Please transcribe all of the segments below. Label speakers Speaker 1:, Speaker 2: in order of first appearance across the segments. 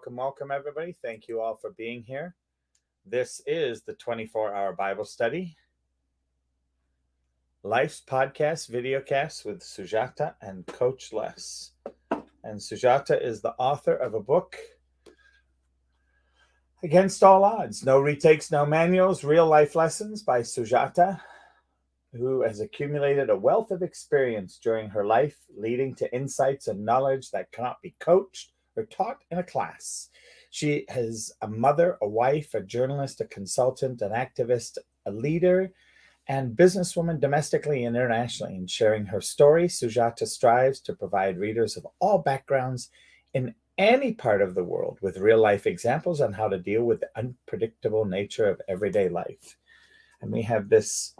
Speaker 1: Welcome, everybody. Thank you all for being here. This is the 24-hour Bible study, Life's podcast, VIDEOCAST with SUJATA and Coach Les. And SUJATA is the author of a book, Against All Odds, No Retakes, No Manuals, Real Life Lessons by SUJATA, who has accumulated a wealth of experience during her life, leading to insights and knowledge that cannot be coached or taught in a class. She is a mother, a wife, a journalist, a consultant, an activist, a leader, and businesswoman domestically and internationally. In sharing her story, SUJATA strives to provide readers of all backgrounds in any part of the world with real-life examples on how to deal with the unpredictable nature of everyday life. And we have this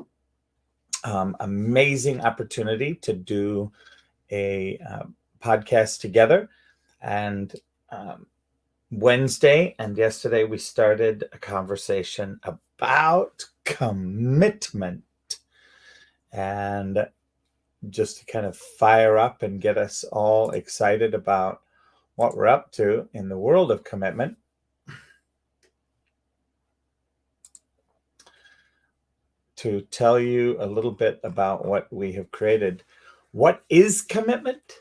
Speaker 1: amazing opportunity to do a podcast together. And Wednesday and yesterday, we started a conversation about commitment. And just to kind of fire up and get us all excited about what we're up to in the world of commitment, to tell you a little bit about what we have created. What is commitment?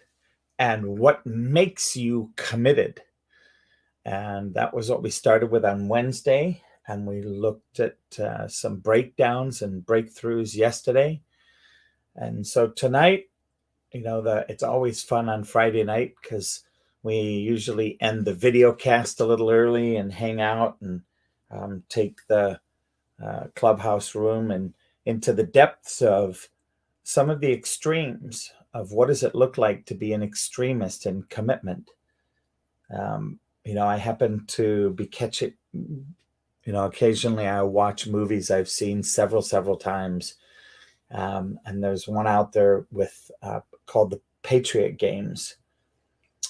Speaker 1: And what makes you committed? And that was what we started with on Wednesday. And we looked at some breakdowns and breakthroughs yesterday. And so tonight, it's always fun on Friday night because we usually end the VIDEOCAST a little early and hang out and take the clubhouse room and into the depths of some of the extremes of what does it look like to be an extremist in commitment. I happen to be catching, occasionally I watch movies I've seen several times. And there's one out there with called the Patriot Games.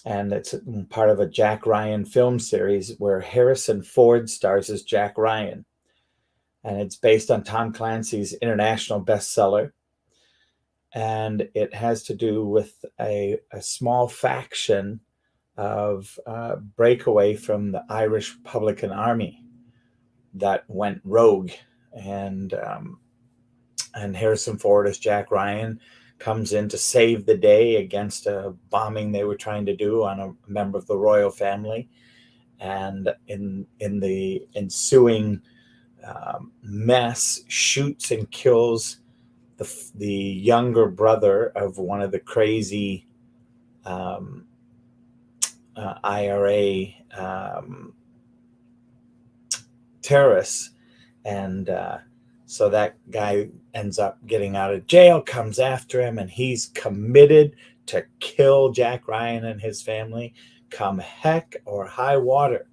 Speaker 1: And it's part of a Jack Ryan film series where Harrison Ford stars as Jack Ryan. And it's based on Tom Clancy's international bestseller. And it has to do with a small faction of breakaway from the Irish Republican Army that went rogue. And Harrison Ford as Jack Ryan comes in to save the day against a bombing they were trying to do on a member of the royal family. And in the ensuing mess, shoots and kills the younger brother of one of the crazy IRA terrorists. And so that guy ends up getting out of jail, comes after him, and he's committed to kill Jack Ryan and his family come heck or high water.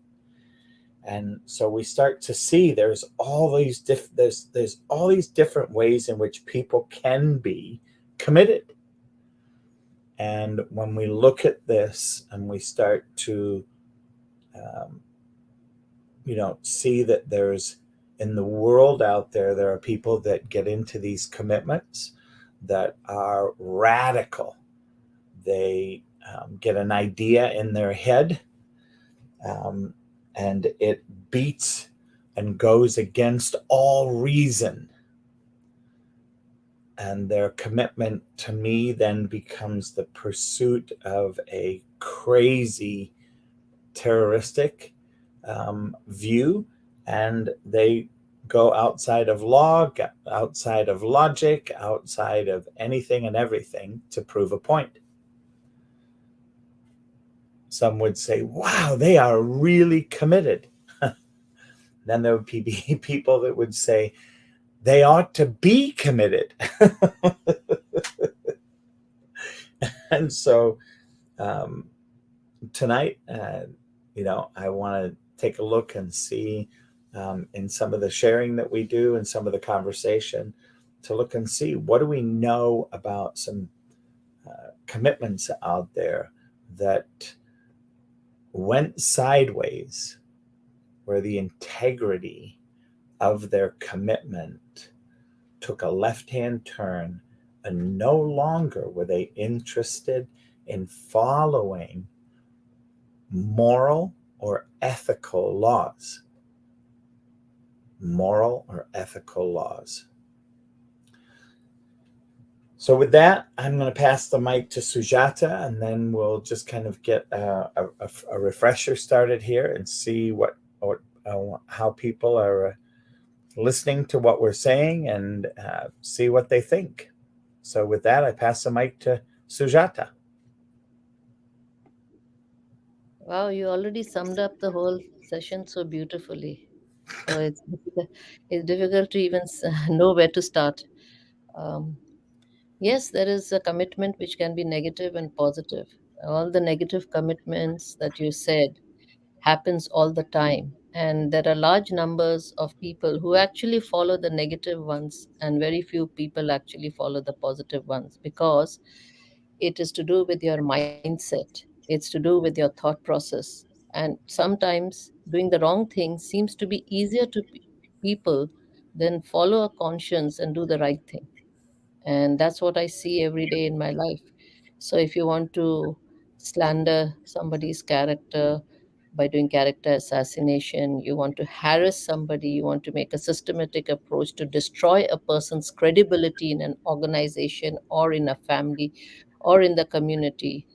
Speaker 1: And so we start to see there's all these different ways in which people can be committed. And when we look at this and we start to, see that there's in the world out there, there are people that get into these commitments that are radical. They get an idea in their head, and it beats and goes against all reason. And their commitment to me then becomes the pursuit of a crazy terroristic view. And they go outside of law, outside of logic, outside of anything and everything to prove a point. Some would say, wow, they are really committed. Then there would be people that would say, they ought to be committed. And so tonight, I want to take a look and see in some of the sharing that we do and some of the conversation, to look and see what do we know about some commitments out there that went sideways, where the integrity of their commitment took a left-hand turn, and no longer were they interested in following moral or ethical laws. Moral or ethical laws. So with that, I'm going to pass the mic to Sujata, and then we'll just kind of get a refresher started here and see how people are listening to what we're saying, and see what they think. So with that, I pass the mic to Sujata.
Speaker 2: Wow, you already summed up the whole session so beautifully. So it's difficult to even know where to start. Um, yes, there is a commitment which can be negative and positive. All the negative commitments that you said happens all the time, and there are large numbers of people who actually follow the negative ones, and very few people actually follow the positive ones, because it is to do with your mindset, it's to do with your thought process. And sometimes doing the wrong thing seems to be easier to people than follow a conscience and do the right thing. And that's what I see every day in my life. So if you want to slander somebody's character by doing character assassination, you want to harass somebody, you want to make a systematic approach to destroy a person's credibility in an organization or in a family or in the community,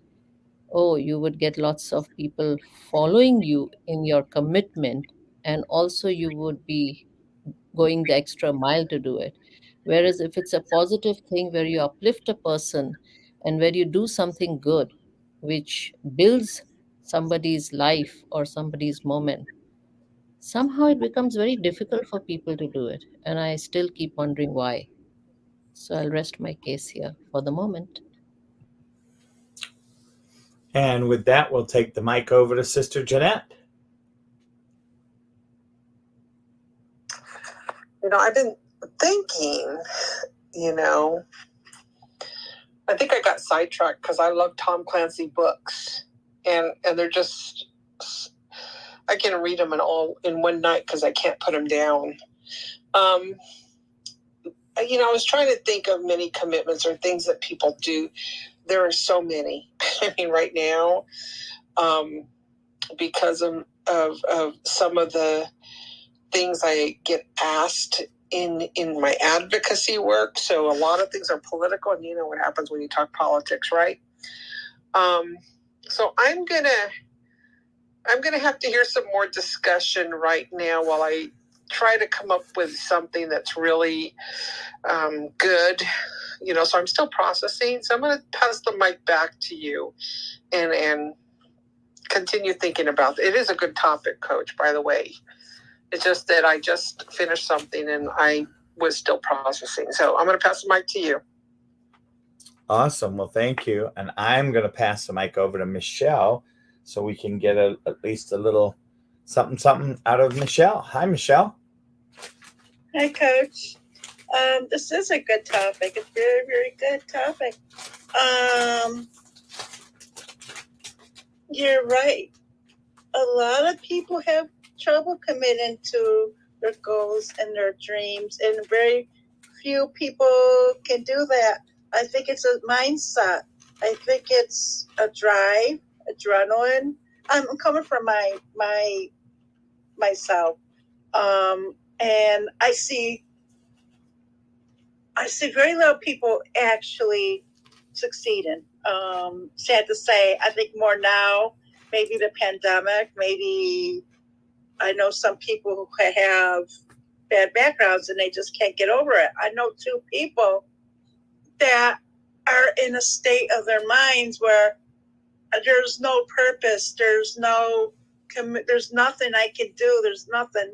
Speaker 2: oh, you would get lots of people following you in your commitment, and also you would be going the extra mile to do it. Whereas if it's a positive thing where you uplift a person and where you do something good, which builds somebody's life or somebody's moment, somehow it becomes very difficult for people to do it. And I still keep wondering why. So I'll rest my case here for the moment.
Speaker 1: And with that, we'll take the mic over to Sister Jeanette.
Speaker 3: I've been thinking, I think I got sidetracked because I love Tom Clancy books, and they're just, I can read them in one night because I can't put them down. I was trying to think of many commitments or things that people do. There are so many. I mean, right now, because of some of the things I get asked in my advocacy work. So a lot of things are political, and you know what happens when you talk politics, right? So I'm gonna have to hear some more discussion right now while I try to come up with something that's really good. So I'm still processing. So I'm going to pass the mic back to you and continue thinking about it. It is a good topic, Coach, by the way. It's just that I just finished something and I was still processing. So I'm going to pass the mic to you.
Speaker 1: Awesome. Well, thank you. And I'm going to pass the mic over to Michelle so we can get at least a little something out of Michelle. Hi, Michelle.
Speaker 4: Hi, Coach. This is a good topic. It's a very, very good topic. You're right. A lot of people have trouble committing to their goals and their dreams, and very few people can do that. I think it's a mindset. I think it's a drive, adrenaline. I'm coming from myself, and I see very little people actually succeeding. Sad to say, I think more now, maybe the pandemic, maybe I know some people who have bad backgrounds and they just can't get over it. I know two people that are in a state of their minds where there's no purpose, there's nothing I can do, there's nothing.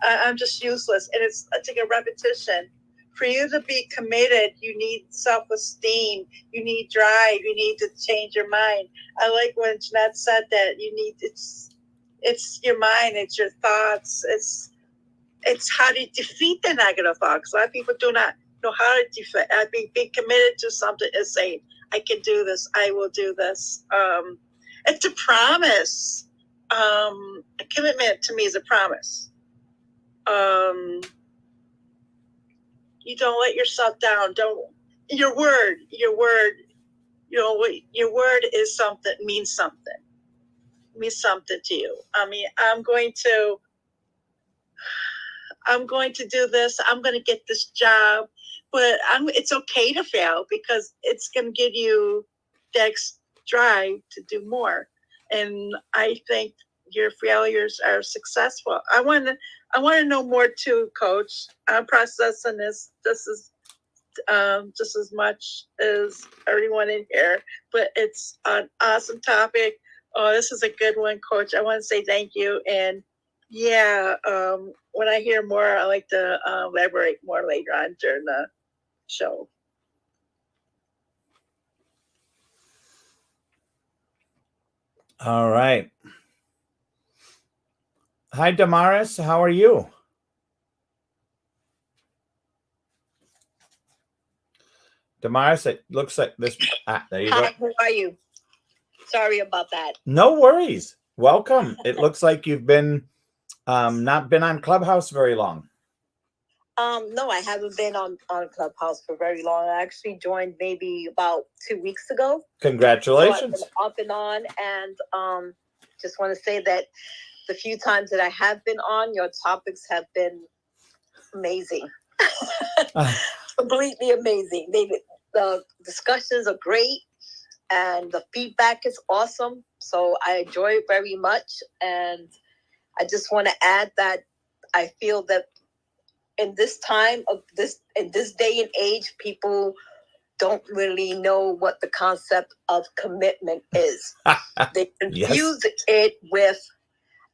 Speaker 4: I'm just useless. And it's like a repetition. For you to be committed, you need self-esteem, you need drive, you need to change your mind. I like when Jeanette said that it's your mind, it's your thoughts, it's how to defeat the negative thoughts. A lot of people do not know how to defeat. Being committed to something is saying, I can do this, I will do this. It's a promise. A commitment to me is a promise. You don't let yourself down. Your word, your word is something, means something to you. I mean, I'm going to do this. I'm going to get this job, but it's okay to fail because it's going to give you that drive to do more. And I think your failures are successful. I want to know more too, Coach. I'm processing this just as much as everyone in here, but it's an awesome topic. Oh, this is a good one, Coach. I want to say thank you. And yeah, when I hear more, I like to elaborate more later on during the show.
Speaker 1: All right. Hi, Damaris. How are you? Damaris, it looks like this. There you
Speaker 5: Hi,
Speaker 1: go.
Speaker 5: how are you? Sorry about that.
Speaker 1: No worries. Welcome. It looks like you've been not been on Clubhouse very long.
Speaker 5: No, I haven't been on Clubhouse for very long. I actually joined maybe about 2 weeks ago.
Speaker 1: Congratulations.
Speaker 5: So I've been up and on, and just want to say that the few times that I have been on, your topics have been amazing. Completely amazing. The discussions are great, and the feedback is awesome. So I enjoy it very much, and I just want to add that I feel that in this time of in this day and age, people don't really know what the concept of commitment is. They confuse it with,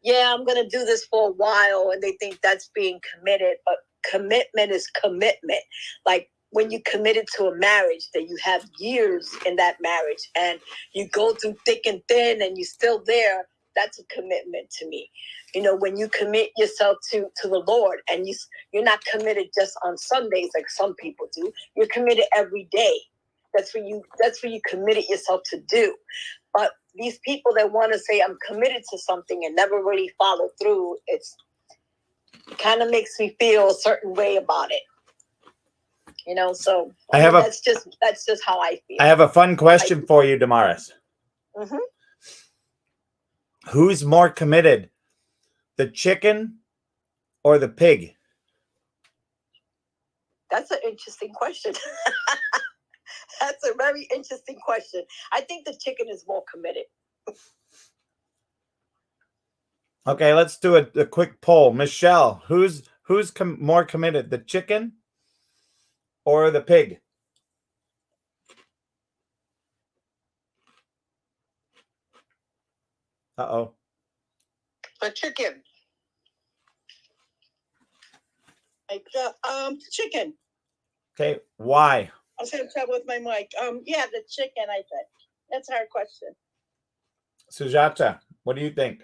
Speaker 5: yeah, I'm going to do this for a while, and they think that's being committed. But commitment is commitment. Like when you committed to a marriage, that you have years in that marriage, and you go through thick and thin, and you're still there. That's a commitment to me. You know, when you commit yourself to the Lord, and you're not committed just on Sundays like some people do. You're committed every day. That's what you committed yourself to do. But these people that want to say I'm committed to something and never really follow through, it kind of makes me feel a certain way about it. You know, so that's just how I feel.
Speaker 1: I have a fun question for you, Damaris.
Speaker 5: Mm-hmm.
Speaker 1: Who's more committed, the chicken or the pig?
Speaker 5: That's an interesting question. That's a very interesting question. I think the chicken is more committed.
Speaker 1: Okay, let's do a quick poll. Michelle, who's more committed, the chicken or the pig? Uh-oh.
Speaker 3: A chicken.
Speaker 4: Chicken.
Speaker 1: Okay, why?
Speaker 4: I was having trouble with my mic. Yeah, the chicken, I think. That's a hard question.
Speaker 1: Sujata, what do you think?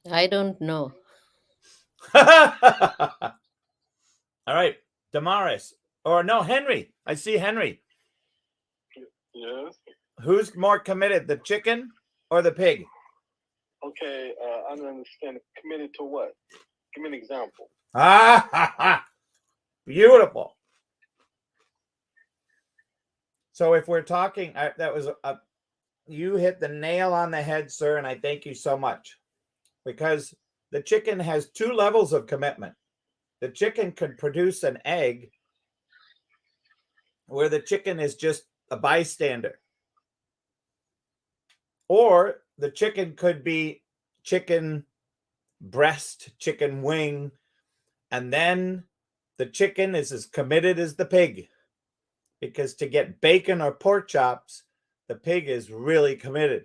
Speaker 2: I don't know.
Speaker 1: All right, Damaris. Or no, Henry. I see Henry.
Speaker 6: Yes.
Speaker 1: Who's more committed, the chicken or the pig?
Speaker 6: Okay, I don't understand. Committed to what? Give me an example.
Speaker 1: Beautiful. So if we're talking, that was you hit the nail on the head, sir, and I thank you so much. Because the chicken has two levels of commitment. The chicken could produce an egg where the chicken is just a bystander. Or the chicken could be chicken breast, chicken wing, and then the chicken is as committed as the pig. Because to get bacon or pork chops, the pig is really committed.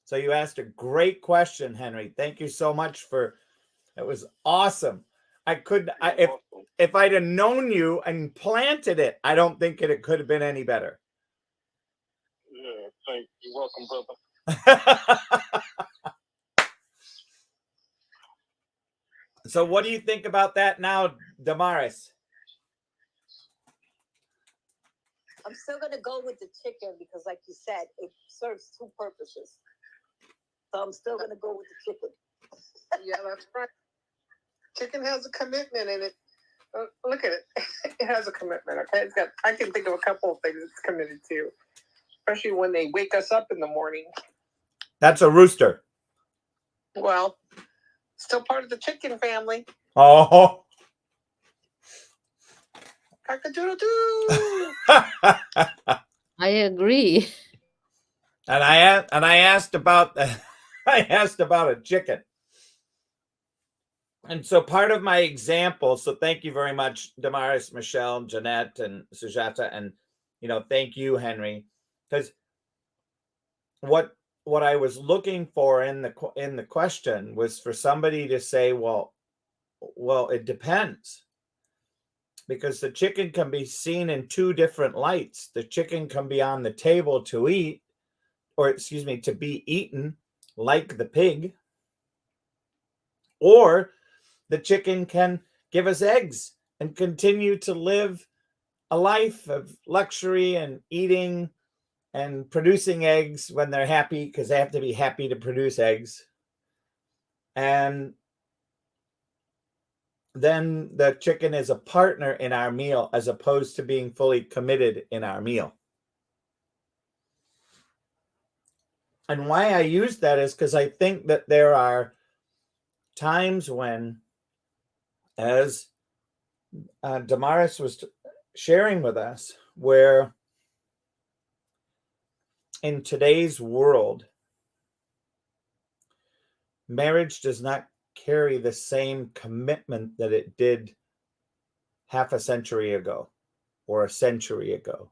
Speaker 1: So you asked a great question, Henry. Thank you so much it was awesome. If I'd have known you and planted it, I don't think it could have been any better.
Speaker 6: Yeah, thank you. You're welcome, brother.
Speaker 1: So what do you think about that now, Damaris?
Speaker 5: I'm still gonna go with the chicken because, like you said, it serves two purposes. So I'm still gonna go with the chicken.
Speaker 3: Yeah, that's right. Chicken has a commitment in it. Look at it. It has a commitment. Okay, I can think of a couple of things it's committed to, especially when they wake us up in the morning.
Speaker 1: That's a rooster.
Speaker 3: Well, still part of the chicken family.
Speaker 1: Oh.
Speaker 3: Cock-a-doodle-doo.
Speaker 2: I agree.
Speaker 1: And I asked about a chicken. And so part of my example, so thank you very much, Damaris, Michelle, Jeanette, and Sujata, and thank you, Henry, because what I was looking for in the question was for somebody to say, well, it depends, because the chicken can be seen in two different lights. The chicken can be on the table to eat, or to be eaten like the pig, or the chicken can give us eggs and continue to live a life of luxury and eating and producing eggs when they're happy, because they have to be happy to produce eggs. And then the chicken is a partner in our meal as opposed to being fully committed in our meal. And why I use that is because I think that there are times when, as Damaris was sharing with us, where in today's world, marriage does not carry the same commitment that it did half a century ago or a century ago.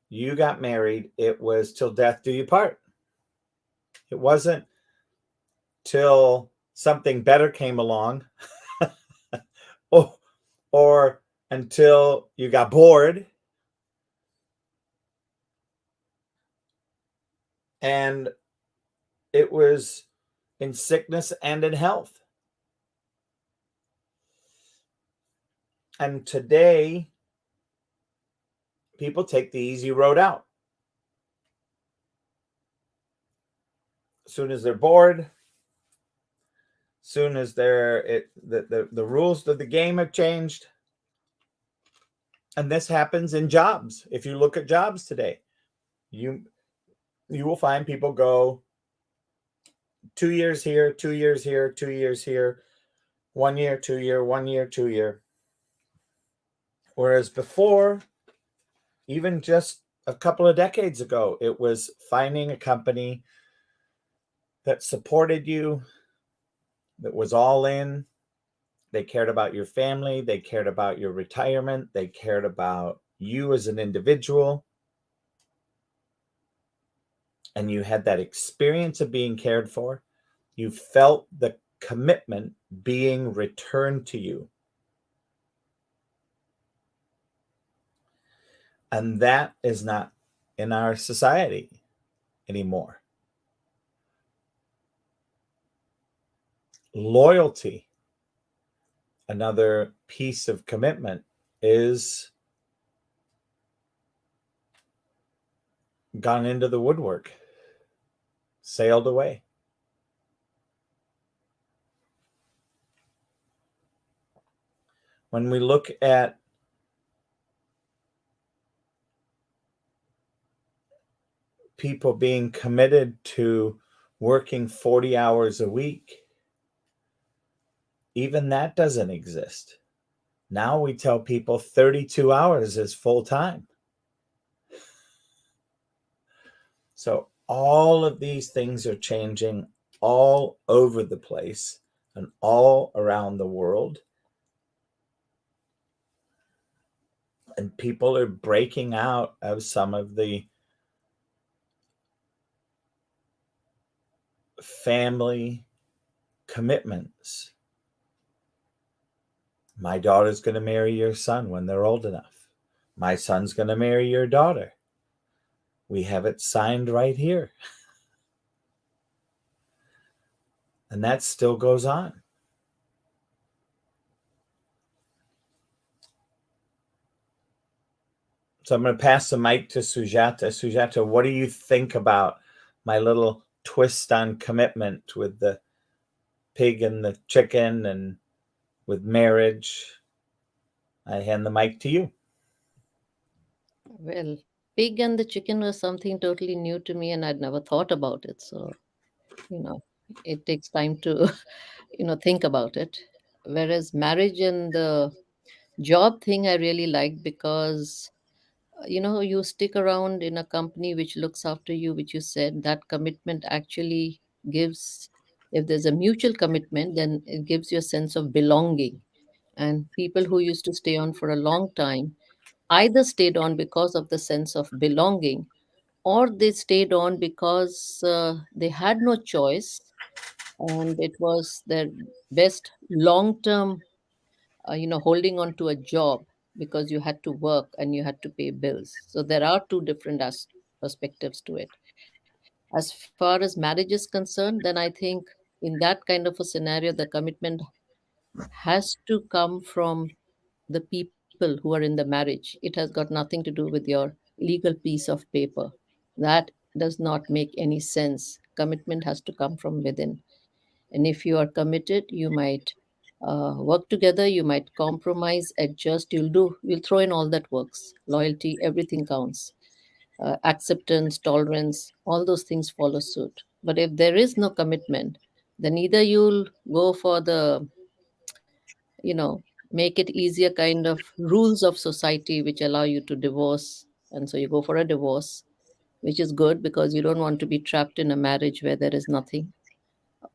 Speaker 1: You got married, it was till death do you part. It wasn't till something better came along or until you got bored. And it was in sickness and in health. And today, people take the easy road out. As soon as they're bored, soon as the rules of the game have changed. And this happens in jobs. If you look at jobs today, you will find people go 2 years here, 2 years here, 2 years here, 1 year, 2 year, 1 year, 2 year. Whereas before, even just a couple of decades ago, it was finding a company that supported you, that was all in. They cared about your family. They cared about your retirement. They cared about you as an individual. And you had that experience of being cared for. You felt the commitment being returned to you. And that is not in our society anymore. Loyalty, another piece of commitment, is gone into the woodwork, sailed away. When we look at people being committed to working 40 hours a week, even that doesn't exist. Now we tell people 32 hours is full time. So all of these things are changing all over the place and all around the world. And people are breaking out of some of the family commitments. My daughter's going to marry your son when they're old enough. My son's going to marry your daughter. We have it signed right here. And that still goes on. So I'm going to pass the mic to Sujata. Sujata, what do you think about my little twist on commitment with the pig and the chicken and with marriage? I hand the mic to you.
Speaker 2: Well, pig and the chicken was something totally new to me, and I'd never thought about it. So, it takes time to, think about it. Whereas marriage and the job thing, I really like because, you stick around in a company which looks after you, which you said that commitment actually gives, if there's a mutual commitment, then it gives you a sense of belonging. And people who used to stay on for a long time either stayed on because of the sense of belonging, or they stayed on because they had no choice, and it was their best long term, holding on to a job because you had to work and you had to pay bills. So there are two different perspectives to it. As far as marriage is concerned, then I think in that kind of a scenario, the commitment has to come from the people who are in the marriage. It has got nothing to do with your legal piece of paper. That does not make any sense. Commitment has to come from within. And if you are committed, you might work together, you might compromise, adjust, you'll throw in all that works. Loyalty, everything counts. Acceptance, tolerance, all those things follow suit. But if there is no commitment, then either you'll go for the, you know, make it easier kind of rules of society which allow you to divorce. And so you go for a divorce, which is good because you don't want to be trapped in a marriage where there is nothing.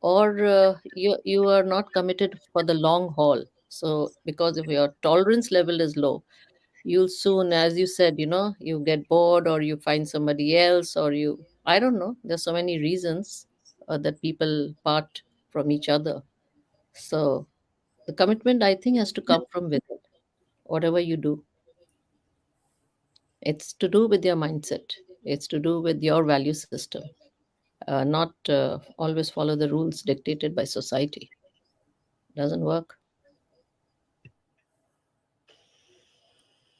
Speaker 2: Or you are not committed for the long haul. So because if your tolerance level is low, you'll soon, as you said, you get bored or you find somebody else, or I don't know, there's so many reasons that people part from each other. So the commitment, I think, has to come from within. Whatever you do, it's to do with your mindset, it's to do with your value system, not always follow the rules dictated by society. Doesn't work.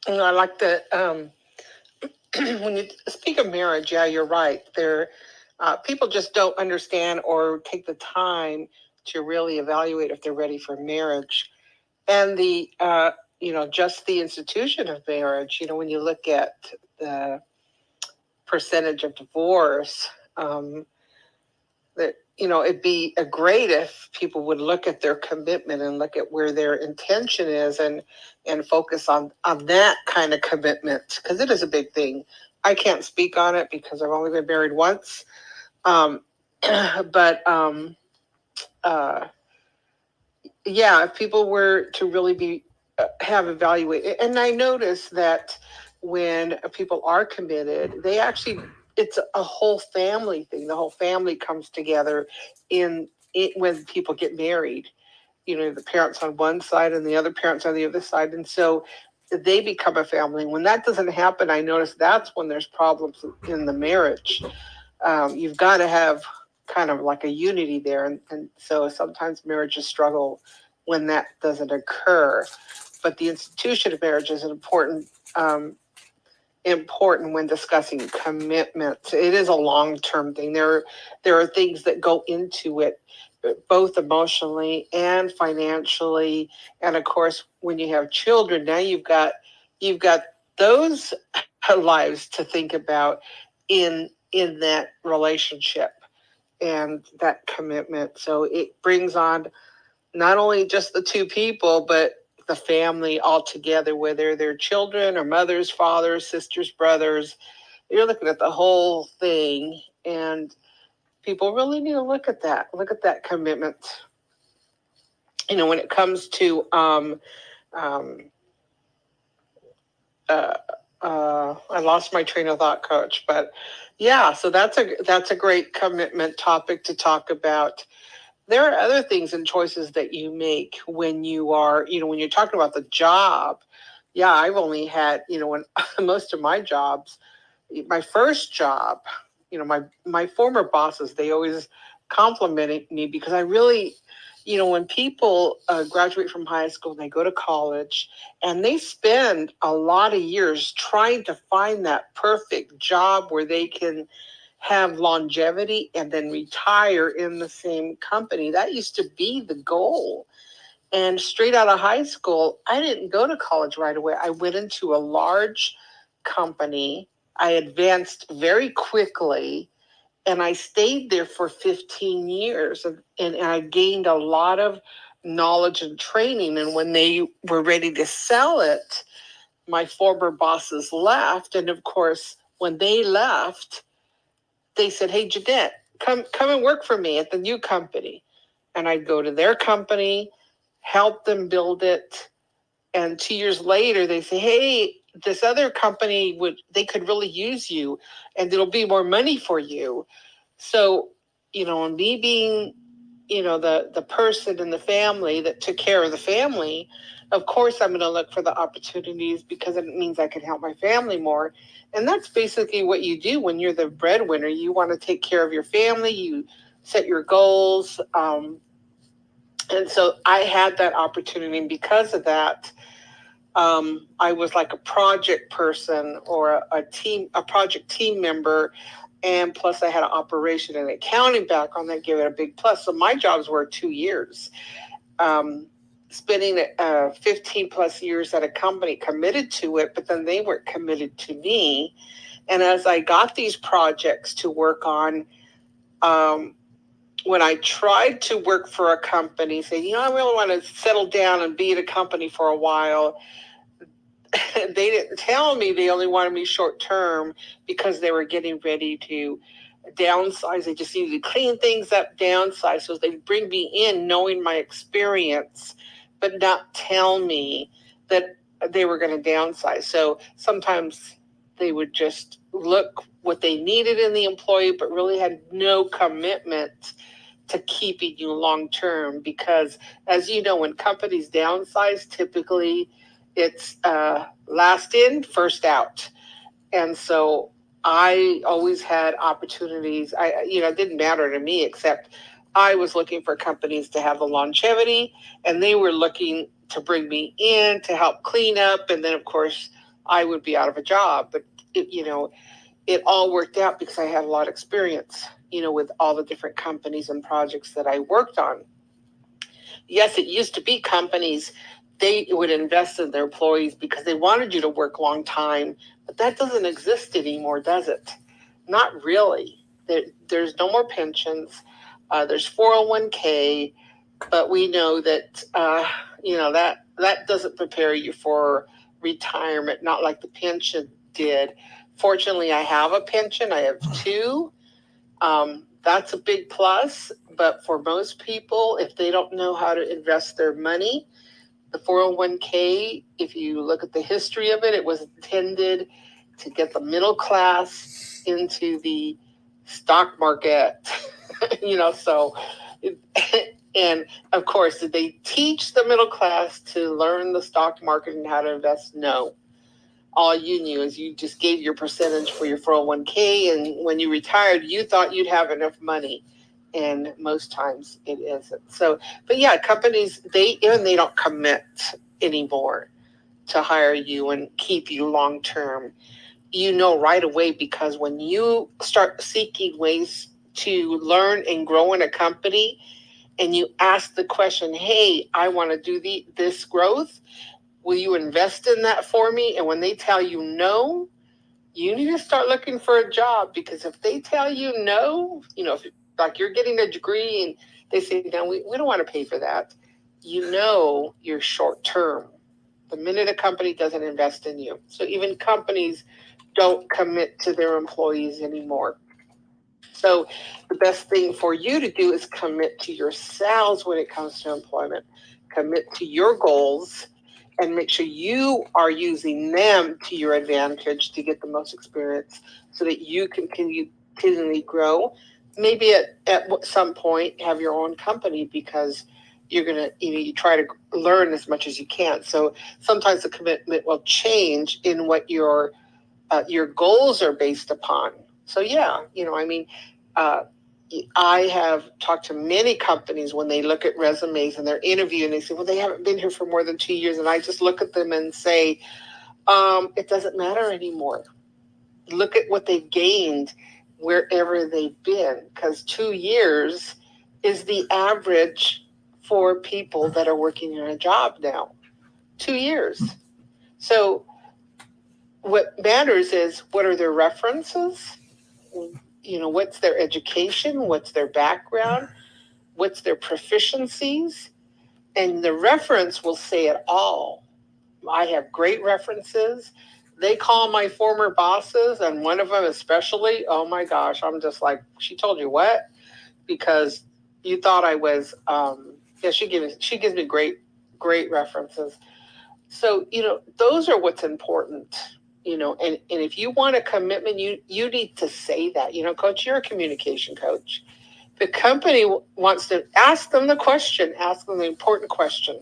Speaker 3: I like the when you speak of marriage, yeah, you're right. People just don't understand or take the time to really evaluate if they're ready for marriage, and just the institution of marriage. When you look at the percentage of divorce, that it'd be great if people would look at their commitment and look at where their intention is, and focus on that kind of commitment, because it is a big thing. I can't speak on it because I've only been married once, but yeah, if people were to really be have evaluated, and I notice that when people are committed, they actually, it's a whole family thing. The whole family comes together in it when people get married. The parents on one side and the other parents on the other side, and so they become a family. When that doesn't happen, I notice that's when there's problems in the marriage. You've got to have kind of like a unity there, and so sometimes marriages struggle when that doesn't occur. But the institution of marriage is important when discussing commitment. It is a long-term thing. There are things that go into it, both emotionally and financially, and of course, when you have children, now you've got those lives to think about in that relationship and that commitment. So it brings on not only just the two people, but the family all together, whether they're children or mothers, fathers, sisters, brothers. You're looking at the whole thing, and people really need to look at that commitment. When it comes to I lost my train of thought, Coach. But yeah, so that's a great commitment topic to talk about. There are other things and choices that you make when you are, when you're talking about the job. Yeah, I've only had, when most of my jobs, my first job, my former bosses, they always complimented me because I really, when people graduate from high school and they go to college and they spend a lot of years trying to find that perfect job where they can have longevity and then retire in the same company. That used to be the goal. And straight out of high school, I didn't go to college right away. I went into a large company. I advanced very quickly and I stayed there for 15 years and I gained a lot of knowledge and training. And when they were ready to sell it, my former bosses left. And of course, when they left, they said, "Hey, Jeanette, come and work for me at the new company." And I'd go to their company, help them build it. And 2 years later, they say, "Hey, this other company they could really use you and it'll be more money for you." So, me being, the person in the family that took care of the family, of course, I'm going to look for the opportunities because it means I can help my family more. And that's basically what you do when you're the breadwinner. You want to take care of your family. You set your goals. And so I had that opportunity. And because of that, I was like a project person or a project team member. And plus I had an operation and accounting background that gave it a big plus. So my jobs were 2 years. Spending 15 plus years at a company, committed to it, but then they weren't committed to me. And as I got these projects to work on, when I tried to work for a company, saying, I really want to settle down and be at a company for a while, they didn't tell me they only wanted me short term because they were getting ready to downsize. They just needed to clean things up, downsize. So they bring me in knowing my experience, but not tell me that they were going to downsize. So sometimes they would just look what they needed in the employee, but really had no commitment to keeping you long term. Because as you know, when companies downsize, typically it's last in, first out. And so I always had opportunities. It didn't matter to me, except I was looking for companies to have the longevity, and they were looking to bring me in to help clean up. And then, of course, I would be out of a job. But, it all worked out because I had a lot of experience, with all the different companies and projects that I worked on. Yes, it used to be companies, they would invest in their employees because they wanted you to work a long time, but that doesn't exist anymore, does it? Not really. There's no more pensions. There's 401k, but we know that, that doesn't prepare you for retirement, not like the pension did. Fortunately, I have a pension. I have 2. That's a big plus. But for most people, if they don't know how to invest their money, the 401k, if you look at the history of it, it was intended to get the middle class into the stock market, so, and of course, did they teach the middle class to learn the stock market and how to invest? No. All you knew is you just gave your percentage for your 401k, and when you retired, you thought you'd have enough money. And most times it isn't. So, but yeah, companies, they don't commit anymore to hire you and keep you long term. Right away, because when you start seeking ways to learn and grow in a company, and you ask the question, "Hey, I want to do this growth. Will you invest in that for me?" And when they tell you no, you need to start looking for a job, because if they tell you no, if like you're getting a degree and they say, "No, we don't want to pay for that," you're short term. The minute a company doesn't invest in you. So even companies don't commit to their employees anymore. So the best thing for you to do is commit to yourselves when it comes to employment. Commit to your goals and make sure you are using them to your advantage to get the most experience so that you can continually grow. Maybe at some point have your own company, because you're going to, you try to learn as much as you can. So sometimes the commitment will change in what your goals are based upon. So yeah, I have talked to many companies when they look at resumes and they're interviewing, they say, well, they haven't been here for more than 2 years. And I just look at them and say, it doesn't matter anymore. Look at what they've gained wherever they've been, because 2 years is the average for people that are working in a job now. 2 years. So what matters is, what are their references? What's their education? What's their background? What's their proficiencies? And the reference will say it all. I have great references. They call my former bosses, and one of them especially, oh my gosh, I'm just like, she told you what? Because you thought I was, she gives me great references. So, those are what's important. And if you want a commitment, you need to say that. Coach, you're a communication coach. The company wants to ask them the question, ask them the important question.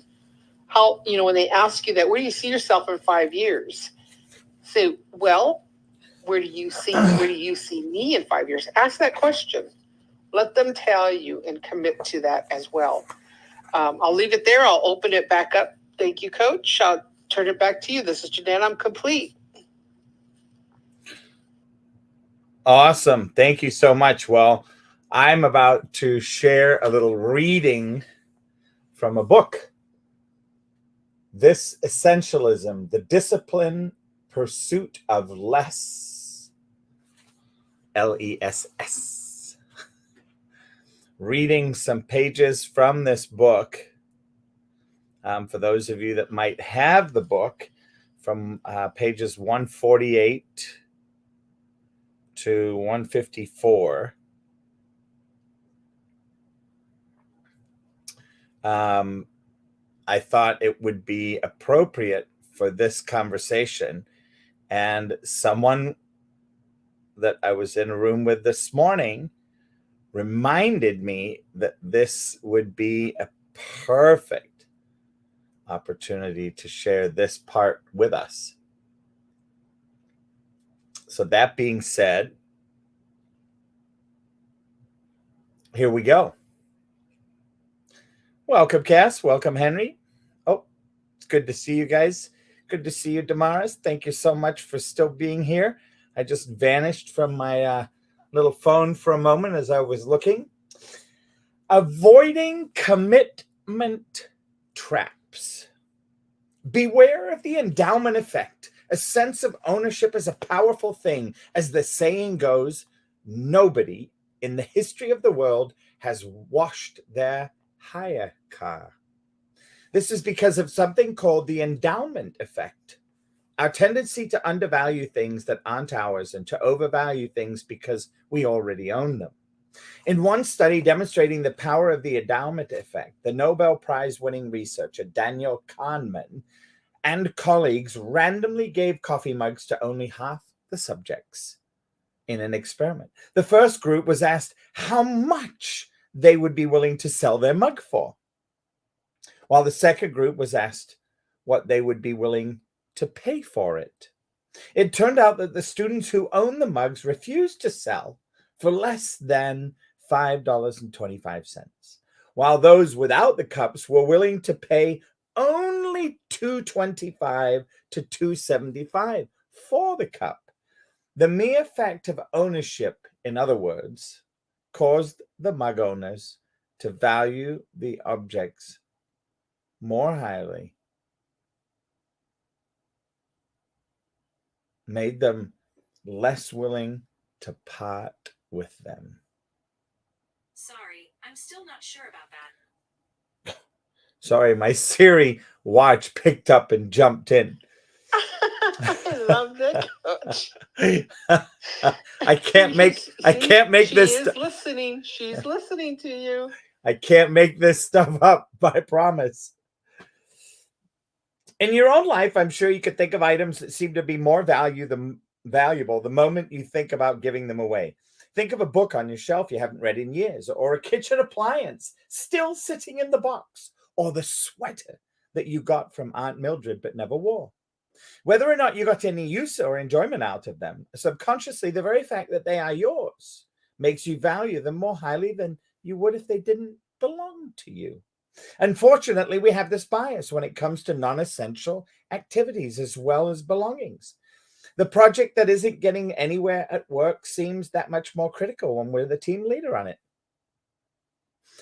Speaker 3: How, when they ask you that, where do you see yourself in 5 years? Say, well, where do you see me in 5 years? Ask that question. Let them tell you and commit to that as well. I'll leave it there. I'll open it back up. Thank you, Coach. I'll turn it back to you. This is Jeanette. I'm complete.
Speaker 1: Awesome. Thank you so much. Well, I'm about to share a little reading from a book. This Essentialism, the Disciplined Pursuit of Less. LESS. Reading some pages from this book. For those of you that might have the book, from pages 148 to 154. I thought it would be appropriate for this conversation, and someone that I was in a room with this morning reminded me that this would be a perfect opportunity to share this part with us. So that being said, here we go. Welcome, Cass. Welcome, Henry. Oh, it's good to see you guys. Good to see you, Damaris. Thank you so much for still being here. I just vanished from my little phone for a moment as I was looking. Avoiding commitment traps. Beware of the endowment effect. A sense of ownership is a powerful thing. As the saying goes, nobody in the history of the world has washed their hire car. This is because of something called the endowment effect. Our tendency to undervalue things that aren't ours and to overvalue things because we already own them. In one study demonstrating the power of the endowment effect, the Nobel Prize winning researcher Daniel Kahneman and colleagues randomly gave coffee mugs to only half the subjects in an experiment. The first group was asked how much they would be willing to sell their mug for, while the second group was asked what they would be willing to pay for it. It turned out that the students who owned the mugs refused to sell for less than $5.25, while those without the cups were willing to pay only $2.25 to $2.75 for the cup. The mere fact of ownership, in other words, caused the mug owners to value the objects more highly, made them less willing to part with them.
Speaker 7: Sorry, I'm still not sure about that.
Speaker 1: Sorry, my Siri watch picked up and jumped in.
Speaker 3: I love it, Coach.
Speaker 1: I can't make this.
Speaker 3: She is listening. She's listening to you.
Speaker 1: I can't make this stuff up. I promise. In your own life, I'm sure you could think of items that seem to be more valuable the moment you think about giving them away. Think of a book on your shelf you haven't read in years, or a kitchen appliance still sitting in the box, or the sweater that you got from Aunt Mildred but never wore. Whether or not you got any use or enjoyment out of them, subconsciously, the very fact that they are yours makes you value them more highly than you would if they didn't belong to you. Unfortunately, we have this bias when it comes to non-essential activities as well as belongings. The project that isn't getting anywhere at work seems that much more critical when we're the team leader on it.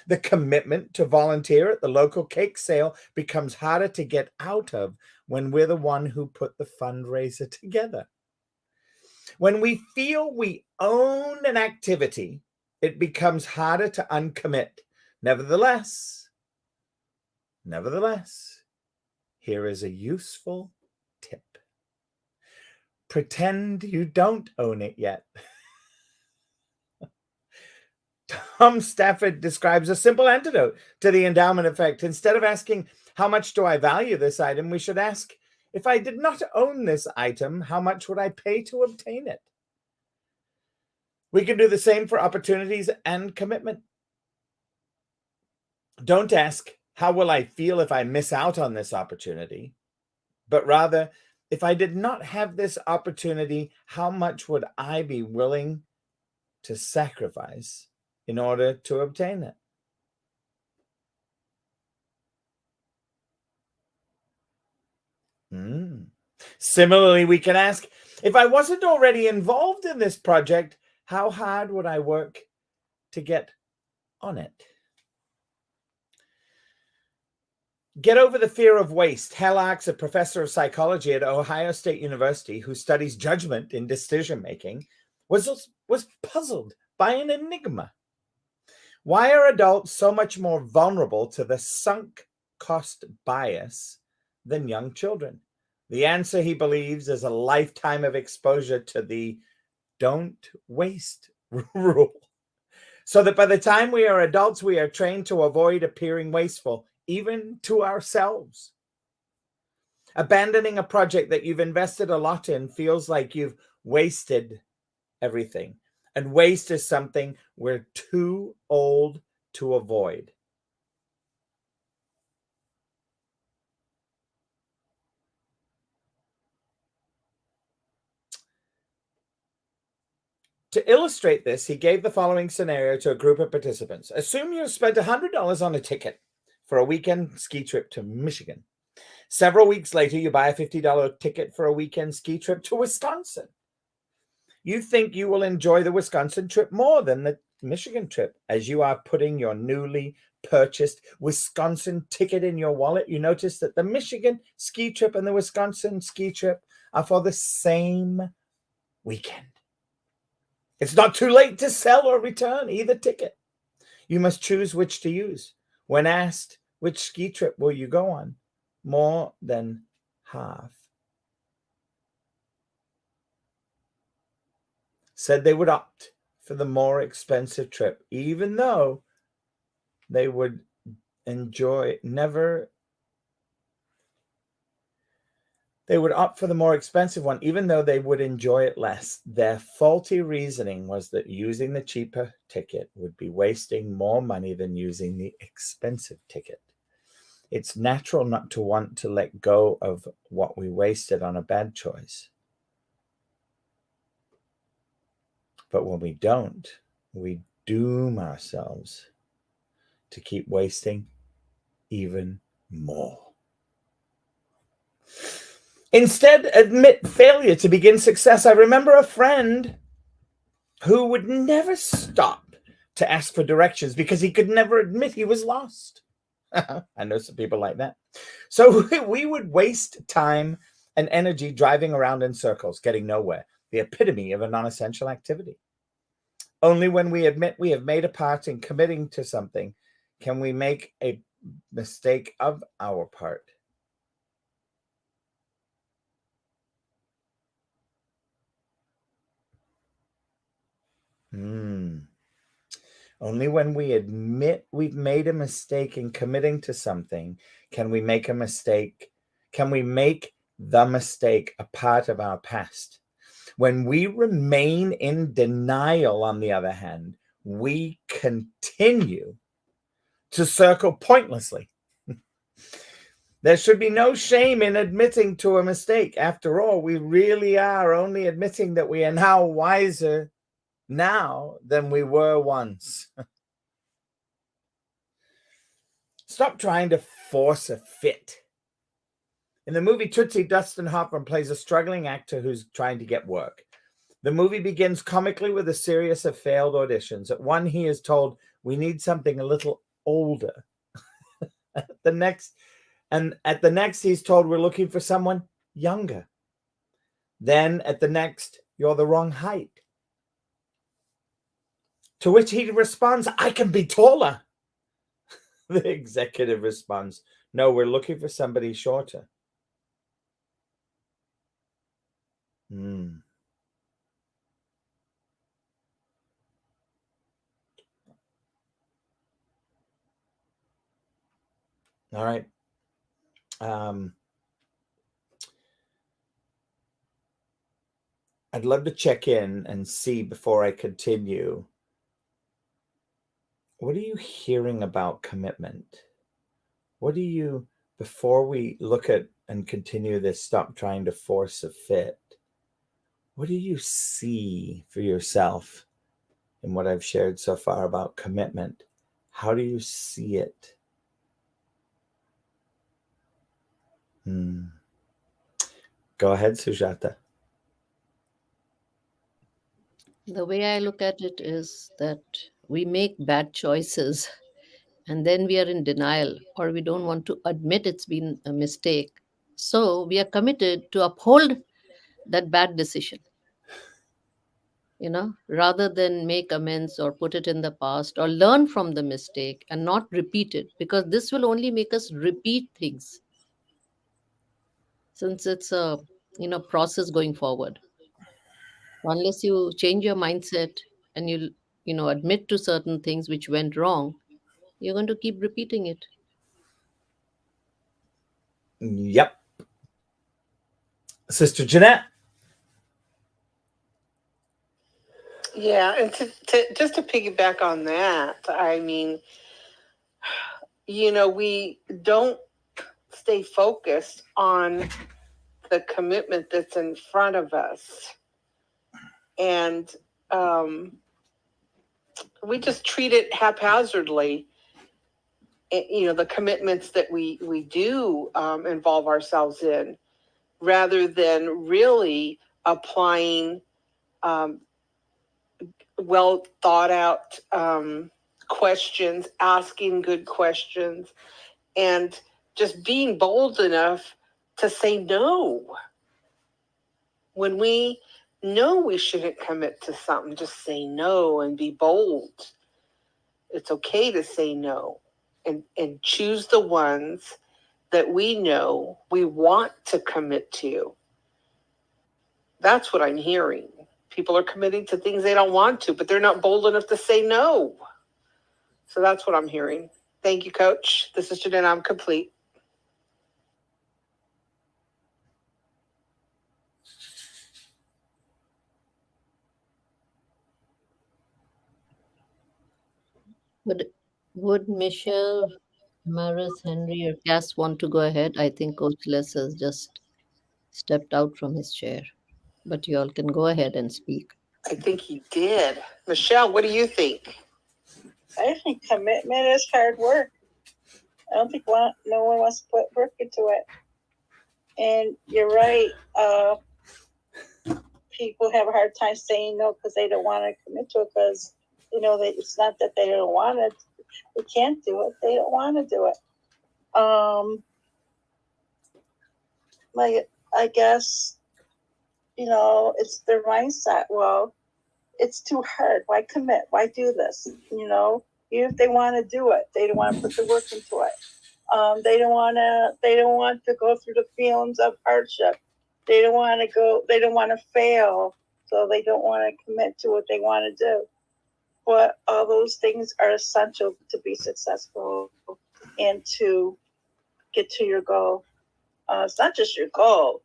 Speaker 1: The commitment to volunteer at the local cake sale becomes harder to get out of when we're the one who put the fundraiser together. When we feel we own an activity, it becomes harder to uncommit. Nevertheless, here is a useful tip. Pretend you don't own it yet. Tom Stafford describes a simple antidote to the endowment effect. Instead of asking, how much do I value this item? We should ask, if I did not own this item, how much would I pay to obtain it? We can do the same for opportunities and commitment. Don't ask, how will I feel if I miss out on this opportunity? But rather, if I did not have this opportunity, how much would I be willing to sacrifice in order to obtain it? Similarly, we can ask, if I wasn't already involved in this project, how hard would I work to get on it? Get over the fear of waste. Hal Arks, a professor of psychology at Ohio State University who studies judgment in decision-making, was puzzled by an enigma. Why are adults so much more vulnerable to the sunk cost bias than young children? The answer, he believes, is a lifetime of exposure to the don't waste rule. So that by the time we are adults, we are trained to avoid appearing wasteful, even to ourselves. Abandoning a project that you've invested a lot in feels like you've wasted everything. And waste is something we're too old to avoid. To illustrate this, he gave the following scenario to a group of participants. Assume you spent $100 on a ticket for a weekend ski trip to Michigan. Several weeks later, you buy a $50 ticket for a weekend ski trip to Wisconsin. You think you will enjoy the Wisconsin trip more than the Michigan trip. As you are putting your newly purchased Wisconsin ticket in your wallet, you notice that the Michigan ski trip and the Wisconsin ski trip are for the same weekend. It's not too late to sell or return either ticket. You must choose which to use. When asked, which ski trip will you go on? More than half said they would opt for the more expensive trip, even though they would They would opt for the more expensive one, even though they would enjoy it less. Their faulty reasoning was that using the cheaper ticket would be wasting more money than using the expensive ticket. It's natural not to want to let go of what we wasted on a bad choice. But when we don't, we doom ourselves to keep wasting even more. Instead, admit failure to begin success. I remember a friend who would never stop to ask for directions because he could never admit he was lost. I know some people like that. So we would waste time and energy driving around in circles, getting nowhere, the epitome of a non-essential activity. Only when we admit we have made a part in committing to something can we make a mistake of our part. Only when we admit we've made a mistake in committing to something can we make a mistake, can we make the mistake a part of our past? When we remain in denial, on the other hand, we continue to circle pointlessly. There should be no shame in admitting to a mistake. After all, we really are only admitting that we are now wiser now than we were once. Stop trying to force a fit. In the movie Tootsie, Dustin Hoffman plays a struggling actor who's trying to get work. The movie begins comically with a series of failed auditions. At one, he is told, "We need something a little older." At the next, he's told, "We're looking for someone younger." Then at the next, "You're the wrong height." To which he responds, "I can be taller." The executive responds, "No, we're looking for somebody shorter." All right. I'd love to check in and see before I continue. What are you hearing about commitment? What do you, before we look at and continue this, stop trying to force a fit, what do you see for yourself in what I've shared so far about commitment? How do you see it? Go ahead, Sujata.
Speaker 2: The way I look at it is that we make bad choices and then we are in denial, or we don't want to admit it's been a mistake. So we are committed to uphold that bad decision, rather than make amends or put it in the past or learn from the mistake and not repeat it, because this will only make us repeat things since it's a process going forward. Unless you change your mindset and you admit to certain things which went wrong, you're going to keep repeating it.
Speaker 1: Yep. Sister Jeanette.
Speaker 3: Yeah, and just to piggyback on that, I mean, we don't stay focused on the commitment that's in front of us. And we just treat it haphazardly. The commitments that we do involve ourselves in, rather than really applying well thought out questions, asking good questions, and just being bold enough to say no. When we know we shouldn't commit to something, just say no and be bold. It's okay to say no and choose the ones that we know we want to commit to. That's what I'm hearing. People are committing to things they don't want to, but they're not bold enough to say no. So that's what I'm hearing. Thank you, Coach. This is Jeanette. I'm complete.
Speaker 2: Would Michelle, Maris, Henry, or Cass want to go ahead? I think Coach Les has just stepped out from his chair, but you all can go ahead and speak.
Speaker 3: I think he did. Michelle, what do you think?
Speaker 4: I think commitment is hard work. I don't think no one wants to put work into it. And you're right. People have a hard time saying no because they don't want to commit to it, because it's not that they don't want it. They can't do it. They don't want to do it. I guess, it's their mindset. Well, it's too hard. Why commit? Why do this? Even if they want to do it, they don't want to put the work into it. They don't want to go through the feelings of hardship. They don't want to fail. So they don't want to commit to what they want to do. But all those things are essential to be successful and to get to your goal. It's not just your goal.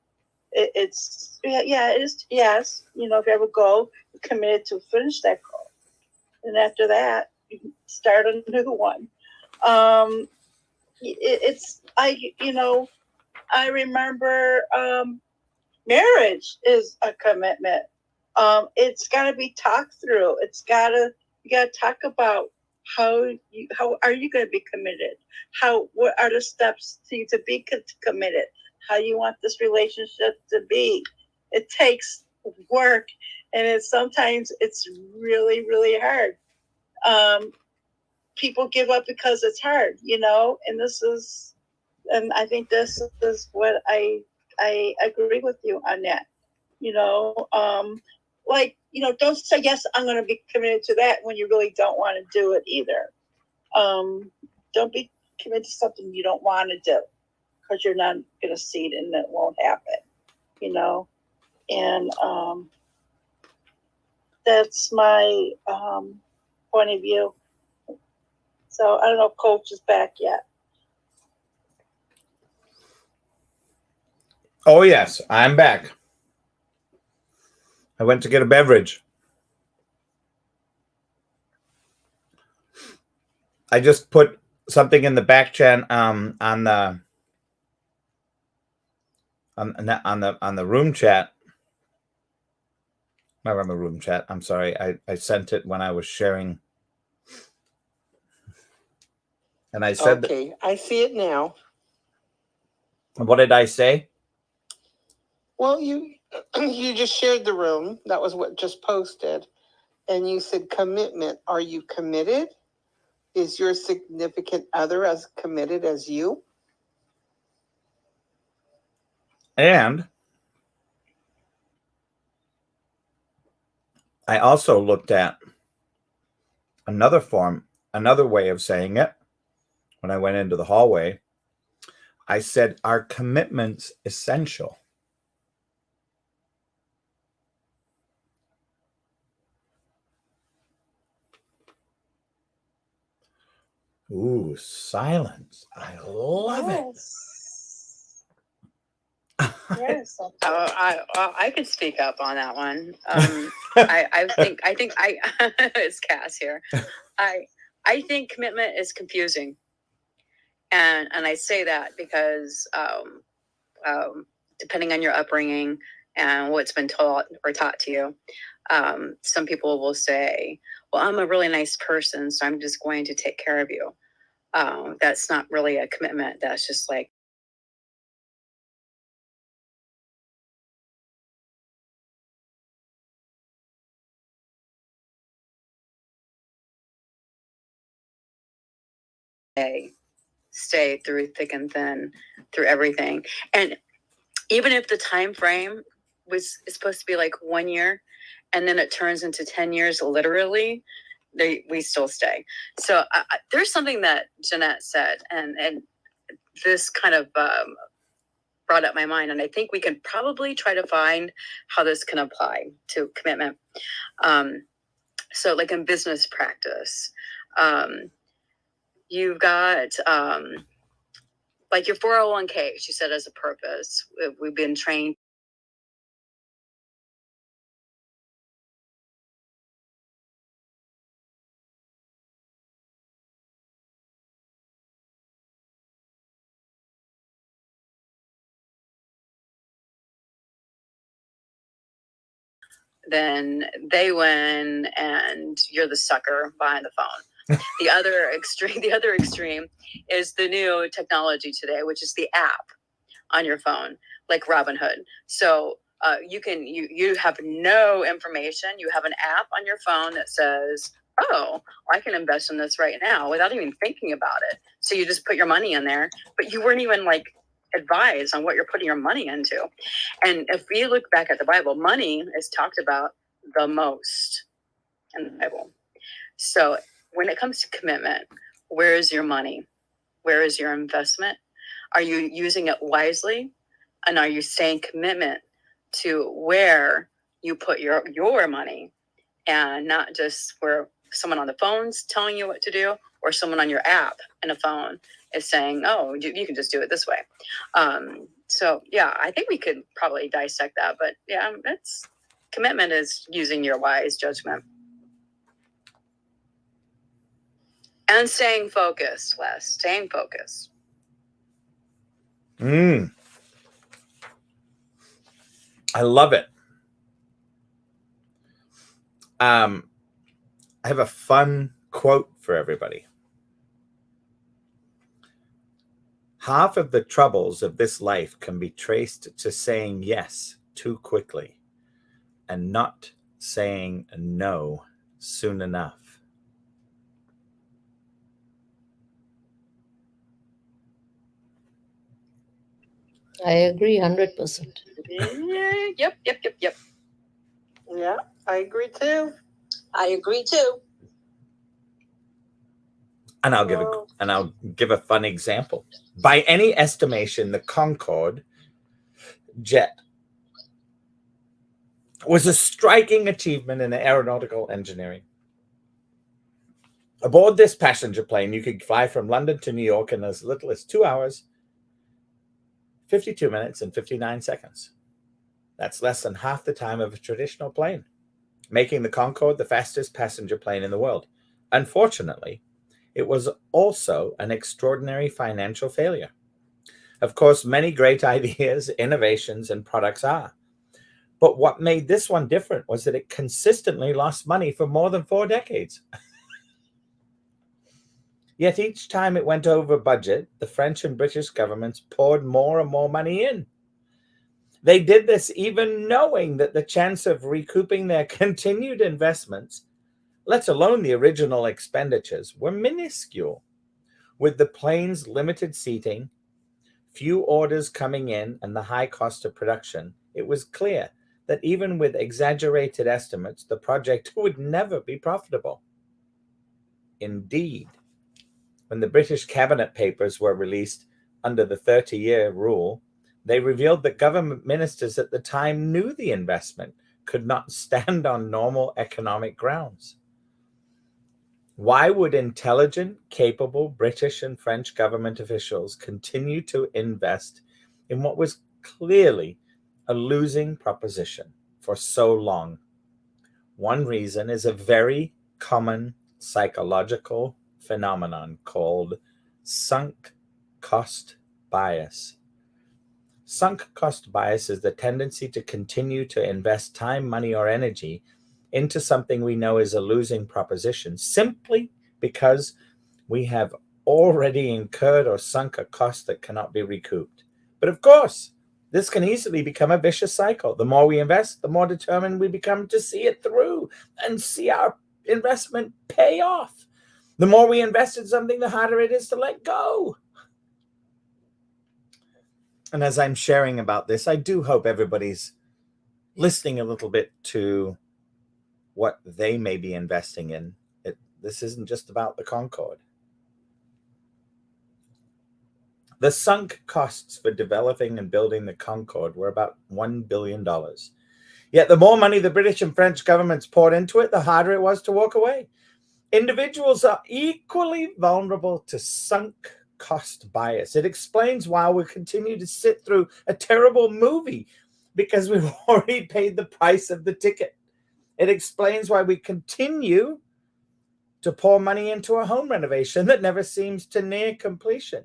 Speaker 4: It's it is. Yes, if you have a goal, you're committed to finish that goal, and after that, you can start a new one. I remember marriage is a commitment. It's got to be talked through. You got to talk about how are you going to be committed? What are the steps to be committed? How you want this relationship to be? It takes work, and sometimes it's really, really hard. People give up because it's hard, and I think this is what I agree with you on that. Don't say, yes, I'm going to be committed to that when you really don't want to do it either. Don't be committed to something you don't want to do because you're not going to see it and it won't happen, and that's my point of view. So I don't know if Coach is back yet.
Speaker 1: Oh, yes, I'm back. I went to get a beverage. I just put something in the back chat on the room chat. Not on the room chat. I'm sorry. I sent it when I was sharing. And I said,
Speaker 3: okay, I see it now.
Speaker 1: What did I say?
Speaker 3: Well, you just shared the room. That was what just posted. And you said commitment. Are you committed? Is your significant other as committed as you?
Speaker 1: And I also looked at another way of saying it. When I went into the hallway, I said, are commitments essential? Ooh, silence. I love it.
Speaker 4: Yes.
Speaker 8: I could speak up on that one. I think it's Cass here. I think commitment is confusing, and I say that because depending on your upbringing and what's been taught or taught to you, some people will say, "Well, I'm a really nice person, so I'm just going to take care of you." That's not really a commitment. That's just like stay through thick and thin, through everything. And even if the time frame is supposed to be like 1 year and then it turns into 10 years literally, we still stay. So there's something that Jeanette said, and this kind of brought up my mind, and I think we can probably try to find how this can apply to commitment. So like in business practice, you've got like your 401k, she said, as a purpose. We've been trained. Then they win and you're the sucker behind the phone. The other extreme is the new technology today, which is the app on your phone, like Robinhood. So you have no information. You have an app on your phone that says, oh, I can invest in this right now without even thinking about it. So you just put your money in there, but you weren't even like advised on what you're putting your money into. And if we look back at the Bible, money is talked about the most in the Bible. So when it comes to commitment, where is your money? Where is your investment? Are you using it wisely? And are you staying commitment to where you put your money, and not just where someone on the phone's telling you what to do, or someone on your app in a phone is saying, oh, you can just do it this way. So yeah, I think we could probably dissect that, but yeah, commitment is using your wise judgment. And staying focused, Wes, staying focused.
Speaker 1: I love it. I have a fun quote for everybody. Half of the troubles of this life can be traced to saying yes too quickly and not saying no soon enough.
Speaker 2: I agree 100%.
Speaker 8: Yep.
Speaker 3: Yeah, I agree too.
Speaker 5: I agree too.
Speaker 1: And I'll give a fun example. By any estimation, the Concorde jet was a striking achievement in aeronautical engineering. Aboard this passenger plane, you could fly from London to New York in as little as 2 hours, 52 minutes, and 59 seconds. That's less than half the time of a traditional plane, making the Concorde the fastest passenger plane in the world. Unfortunately, it was also an extraordinary financial failure. Of course, many great ideas, innovations, and products are. But what made this one different was that it consistently lost money for more than 4 decades. Yet each time it went over budget, the French and British governments poured more and more money in. They did this even knowing that the chance of recouping their continued investments, let alone the original expenditures, were minuscule. With the plane's limited seating, few orders coming in, and the high cost of production, it was clear that even with exaggerated estimates, the project would never be profitable. Indeed, when the British Cabinet Papers were released under the 30-year rule, they revealed that government ministers at the time knew the investment could not stand on normal economic grounds. Why would intelligent, capable British and French government officials continue to invest in what was clearly a losing proposition for so long? One reason is a very common psychological phenomenon called sunk cost bias. Sunk cost bias is the tendency to continue to invest time, money, or energy into something we know is a losing proposition simply because we have already incurred or sunk a cost that cannot be recouped. But of course, this can easily become a vicious cycle. The more we invest, the more determined we become to see it through and see our investment pay off. The more we invest in something, the harder it is to let go. And as I'm sharing about this, I do hope everybody's listening a little bit to what they may be investing in. This isn't just about the Concorde. The sunk costs for developing and building the Concorde were about $1 billion. Yet the more money the British and French governments poured into it, the harder it was to walk away. Individuals are equally vulnerable to sunk cost bias. It explains why we continue to sit through a terrible movie because we've already paid the price of the ticket. It explains why we continue to pour money into a home renovation that never seems to near completion.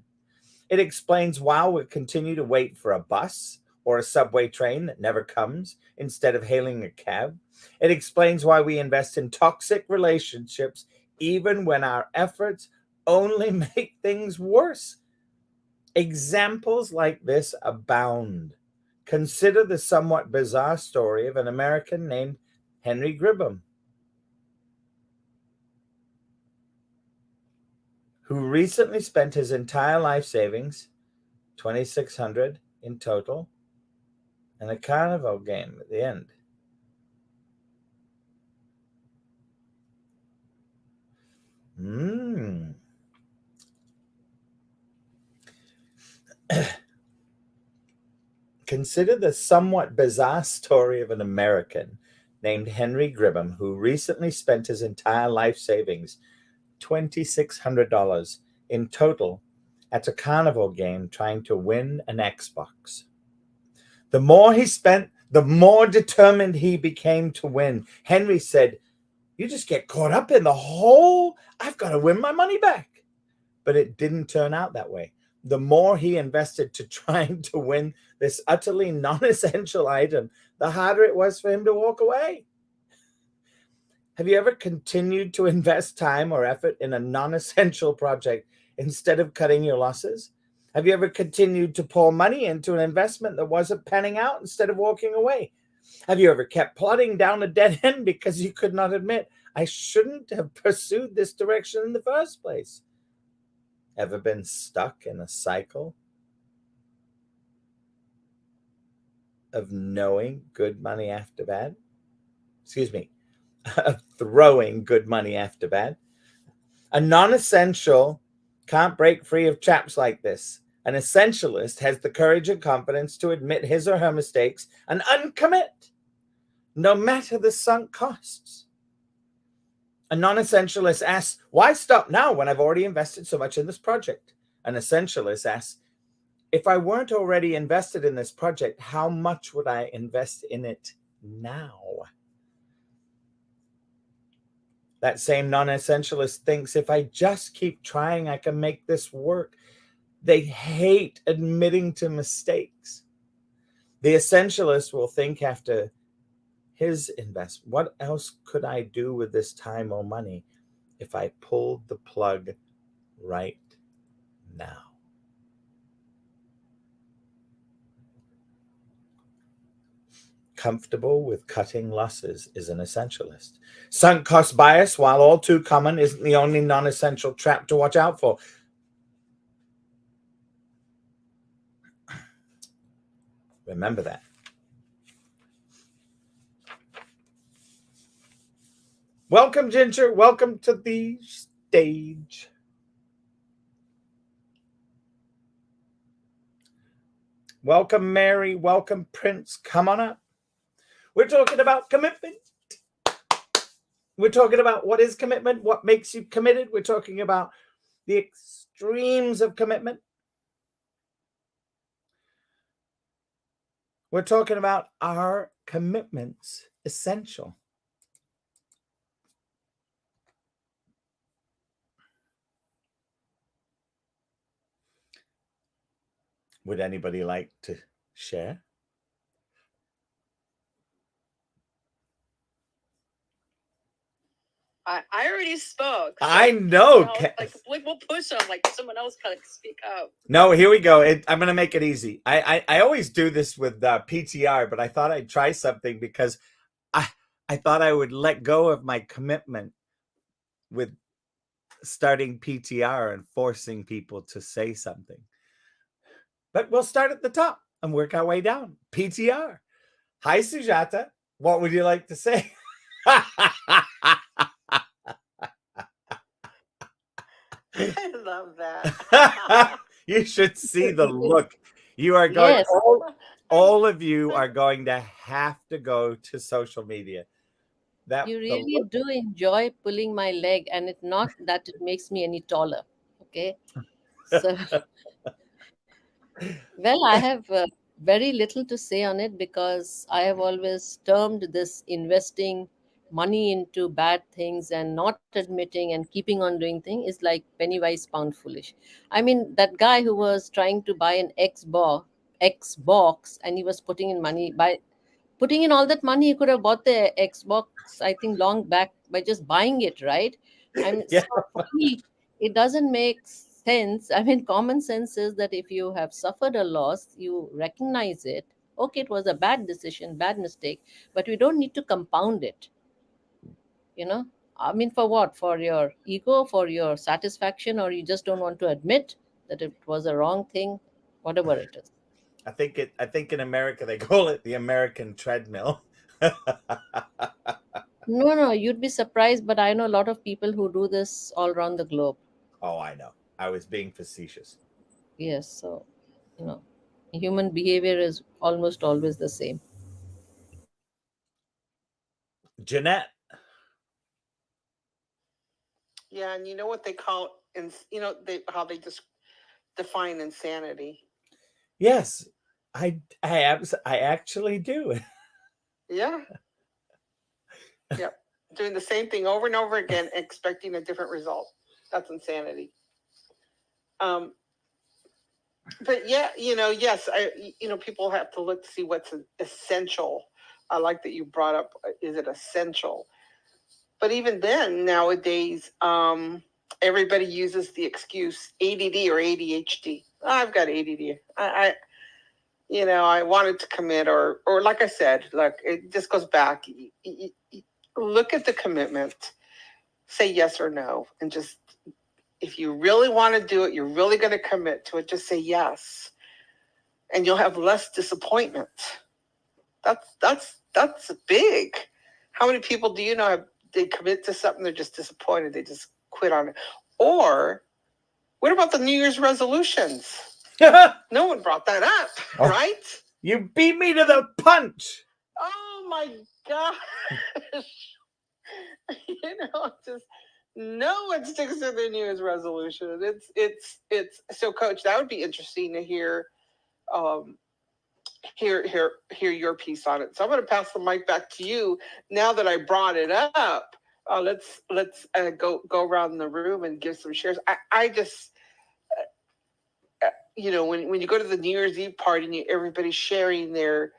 Speaker 1: It explains why we continue to wait for a bus or a subway train that never comes instead of hailing a cab. It explains why we invest in toxic relationships even when our efforts only make things worse. Examples like this abound. Consider the somewhat bizarre story of an American named Henry Gribham, who recently spent his entire life savings, $2,600 in total, and a carnival game at the end. Consider the somewhat bizarre story of an American named Henry Gribham, who recently spent his entire life savings, $2,600 in total, at a carnival game trying to win an Xbox. The more he spent, the more determined he became to win. Henry said, "You just get caught up in the whole, I've got to win my money back." But it didn't turn out that way. The more he invested to trying to win this utterly non-essential item, the harder it was for him to walk away. Have you ever continued to invest time or effort in a non-essential project instead of cutting your losses? Have you ever continued to pour money into an investment that wasn't panning out instead of walking away? Have you ever kept plodding down a dead end because you could not admit, I shouldn't have pursued this direction in the first place? Ever been stuck in a cycle of knowing good money after bad? Excuse me, of throwing good money after bad? A non-essential can't break free of chaps like this. An essentialist has the courage and confidence to admit his or her mistakes and uncommit, no matter the sunk costs. A non-essentialist asks, why stop now when I've already invested so much in this project? An essentialist asks, if I weren't already invested in this project, how much would I invest in it now? That same non-essentialist thinks, if I just keep trying, I can make this work. They hate admitting to mistakes. The essentialist will think after his investment, what else could I do with this time or money if I pulled the plug right now? Comfortable with cutting losses is an essentialist. Sunk cost bias, while all too common, isn't the only non-essential trap to watch out for. Remember that. Welcome, Ginger. Welcome to the stage. Welcome, Mary. Welcome, Prince. Come on up. We're talking about commitment. We're talking about what is commitment, what makes you committed. We're talking about the extremes of commitment. We're talking about, are commitments essential? Would anybody like to share?
Speaker 8: I already spoke. So
Speaker 1: I know.
Speaker 8: We'll push them. Like someone else can speak up.
Speaker 1: No, here we go. I'm going to make it easy. I always do this with PTR, but I thought I'd try something because I thought I would let go of my commitment with starting PTR and forcing people to say something. But we'll start at the top and work our way down. PTR. Hi, Sujata. What would you like to say?
Speaker 5: I love that.
Speaker 1: You should see the look. You are going,
Speaker 2: Yes.
Speaker 1: all of you are going to have to go to social media.
Speaker 2: You really do enjoy pulling my leg, and it's not that it makes me any taller. Okay. So, well, I have very little to say on it because I have always termed this investing money into bad things and not admitting and keeping on doing things is like penny-wise pound foolish. I mean, that guy who was trying to buy an Xbox and he was putting in money by putting in all that money, he could have bought the Xbox, I think, long back by just buying it, right? I mean,
Speaker 1: Yeah.
Speaker 2: so for me, it doesn't make sense. I mean, common sense is that if you have suffered a loss, you recognize it. Okay, it was a bad decision, bad mistake, but we don't need to compound it. You know, I mean, for what? For your ego, for your satisfaction, or you just don't want to admit that it was a wrong thing, whatever it is.
Speaker 1: I think in America they call it the American Treadmill.
Speaker 2: No, you'd be surprised, but I know a lot of people who do this all around the globe.
Speaker 1: Oh, I know. I was being facetious.
Speaker 2: Yes, so, human behavior is almost always the same.
Speaker 1: Jeanette.
Speaker 3: Yeah, and you know what they call, how they just define insanity.
Speaker 1: Yes. I actually do.
Speaker 3: Yeah. Yep. Doing the same thing over and over again, expecting a different result. That's insanity. But yeah, yes, people have to look to see what's essential. I like that you brought up, is it essential? But even then, nowadays, everybody uses the excuse ADD or ADHD. I've got ADD. I wanted to commit, or like I said, look, it just goes back. Look at the commitment, say yes or no, and just, if you really want to do it, you're really going to commit to it, just say yes, and you'll have less disappointment. That's big. How many people do you know they commit to something, they're just disappointed, they just quit on it? Or what about the New Year's resolutions? No one brought that up, right?
Speaker 1: You beat me to the punch.
Speaker 3: Oh my gosh. Just no one sticks to the New Year's resolution. It's so, Coach, that would be interesting to hear your piece on it. So I'm going to pass the mic back to you now that I brought it up. Let's go around the room and give some shares. I just when you go to the New Year's Eve party and everybody's sharing their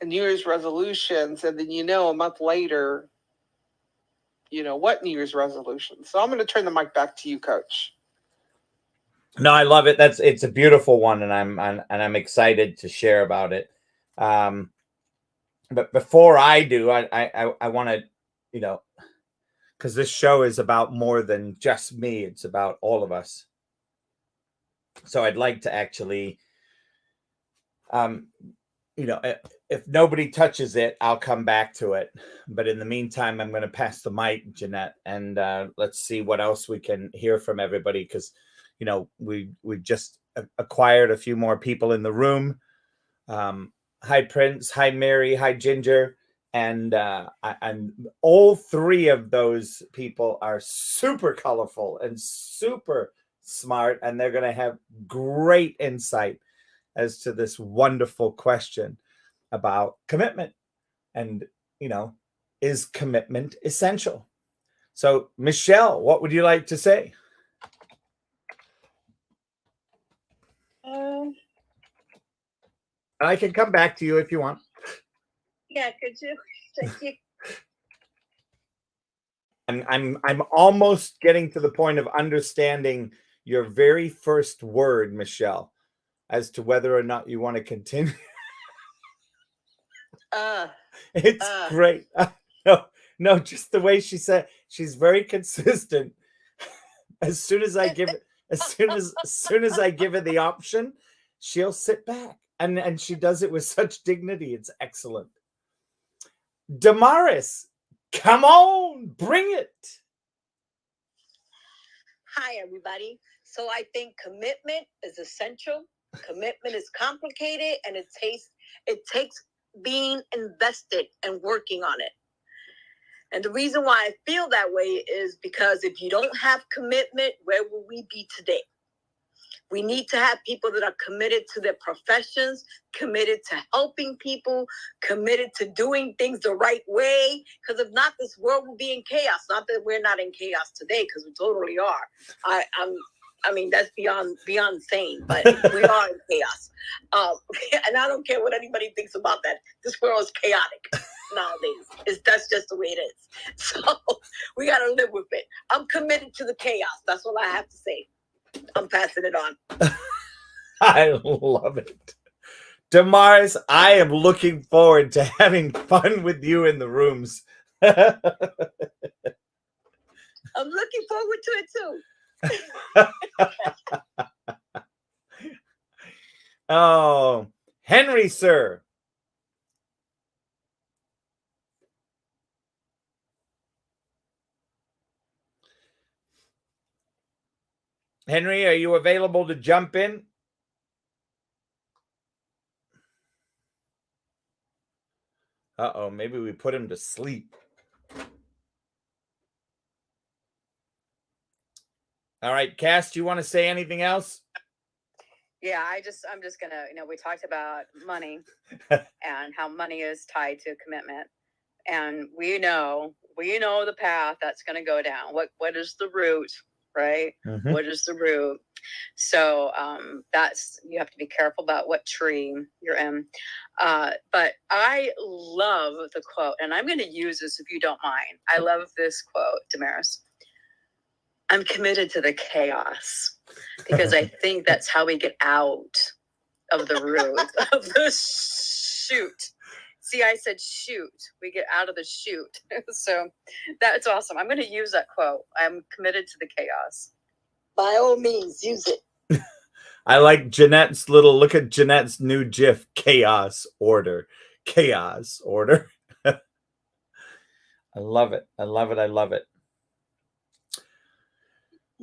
Speaker 3: New Year's resolutions, and then a month later, what New Year's resolution? So I'm going to turn the mic back to you, Coach.
Speaker 1: No, I love it. It's a beautiful one, and I'm excited to share about it. But before I do, I want to, because this show is about more than just me. It's about all of us. So I'd like to actually, if nobody touches it, I'll come back to it. But in the meantime, I'm going to pass the mic, Jeanette, and let's see what else we can hear from everybody, because we just acquired a few more people in the room. Hi, Prince. Hi, Mary. Hi, Ginger. And all three of those people are super colorful and super smart, and they're going to have great insight as to this wonderful question about commitment. And, is commitment essential? So, Michelle, what would you like to say? I can come back to you if you want.
Speaker 4: Yeah, could you? Thank you.
Speaker 1: I'm almost getting to the point of understanding your very first word, Michelle, as to whether or not you want to continue. It's great. No, just the way she said. She's very consistent. As soon as I give it, as soon as I give her the option, she'll sit back, and she does it with such dignity. It's excellent. Damaris, come on, bring it.
Speaker 5: Hi, everybody. So I think commitment is essential. Commitment is complicated, and it takes being invested and working on it. And the reason why I feel that way is because if you don't have commitment, where will we be today? We need to have people that are committed to their professions, committed to helping people, committed to doing things the right way. Because if not, this world will be in chaos. Not that we're not in chaos today, because we totally are. I mean, that's beyond sane, but we are in chaos. And I don't care what anybody thinks about that. This world is chaotic nowadays. That's just the way it is. So we got to live with it. I'm committed to the chaos. That's all I have to say. I'm passing it on.
Speaker 1: I love it. Damaris, I am looking forward to having fun with you in the rooms.
Speaker 5: I'm looking forward to it too.
Speaker 1: Oh, Henry, sir. Henry, are you available to jump in? Uh-oh, maybe we put him to sleep. All right, Cass, do you want to say anything else?
Speaker 8: Yeah, I'm just gonna, we talked about money and how money is tied to commitment. And we know the path that's gonna go down. What is the root, right?
Speaker 1: Mhm.
Speaker 8: What is the root? So you have to be careful about what tree you're in. But I love the quote, and I'm gonna use this if you don't mind. I love this quote, Damaris. I'm committed to the chaos because I think that's how we get out of the root of the shoot. See, I said shoot. We get out of the shoot. So that's awesome. I'm going to use that quote. I'm committed to the chaos.
Speaker 5: By all means, use it.
Speaker 1: I like Jeanette's look at Jeanette's new GIF, chaos order. Chaos order. I love it. I love it. I love it.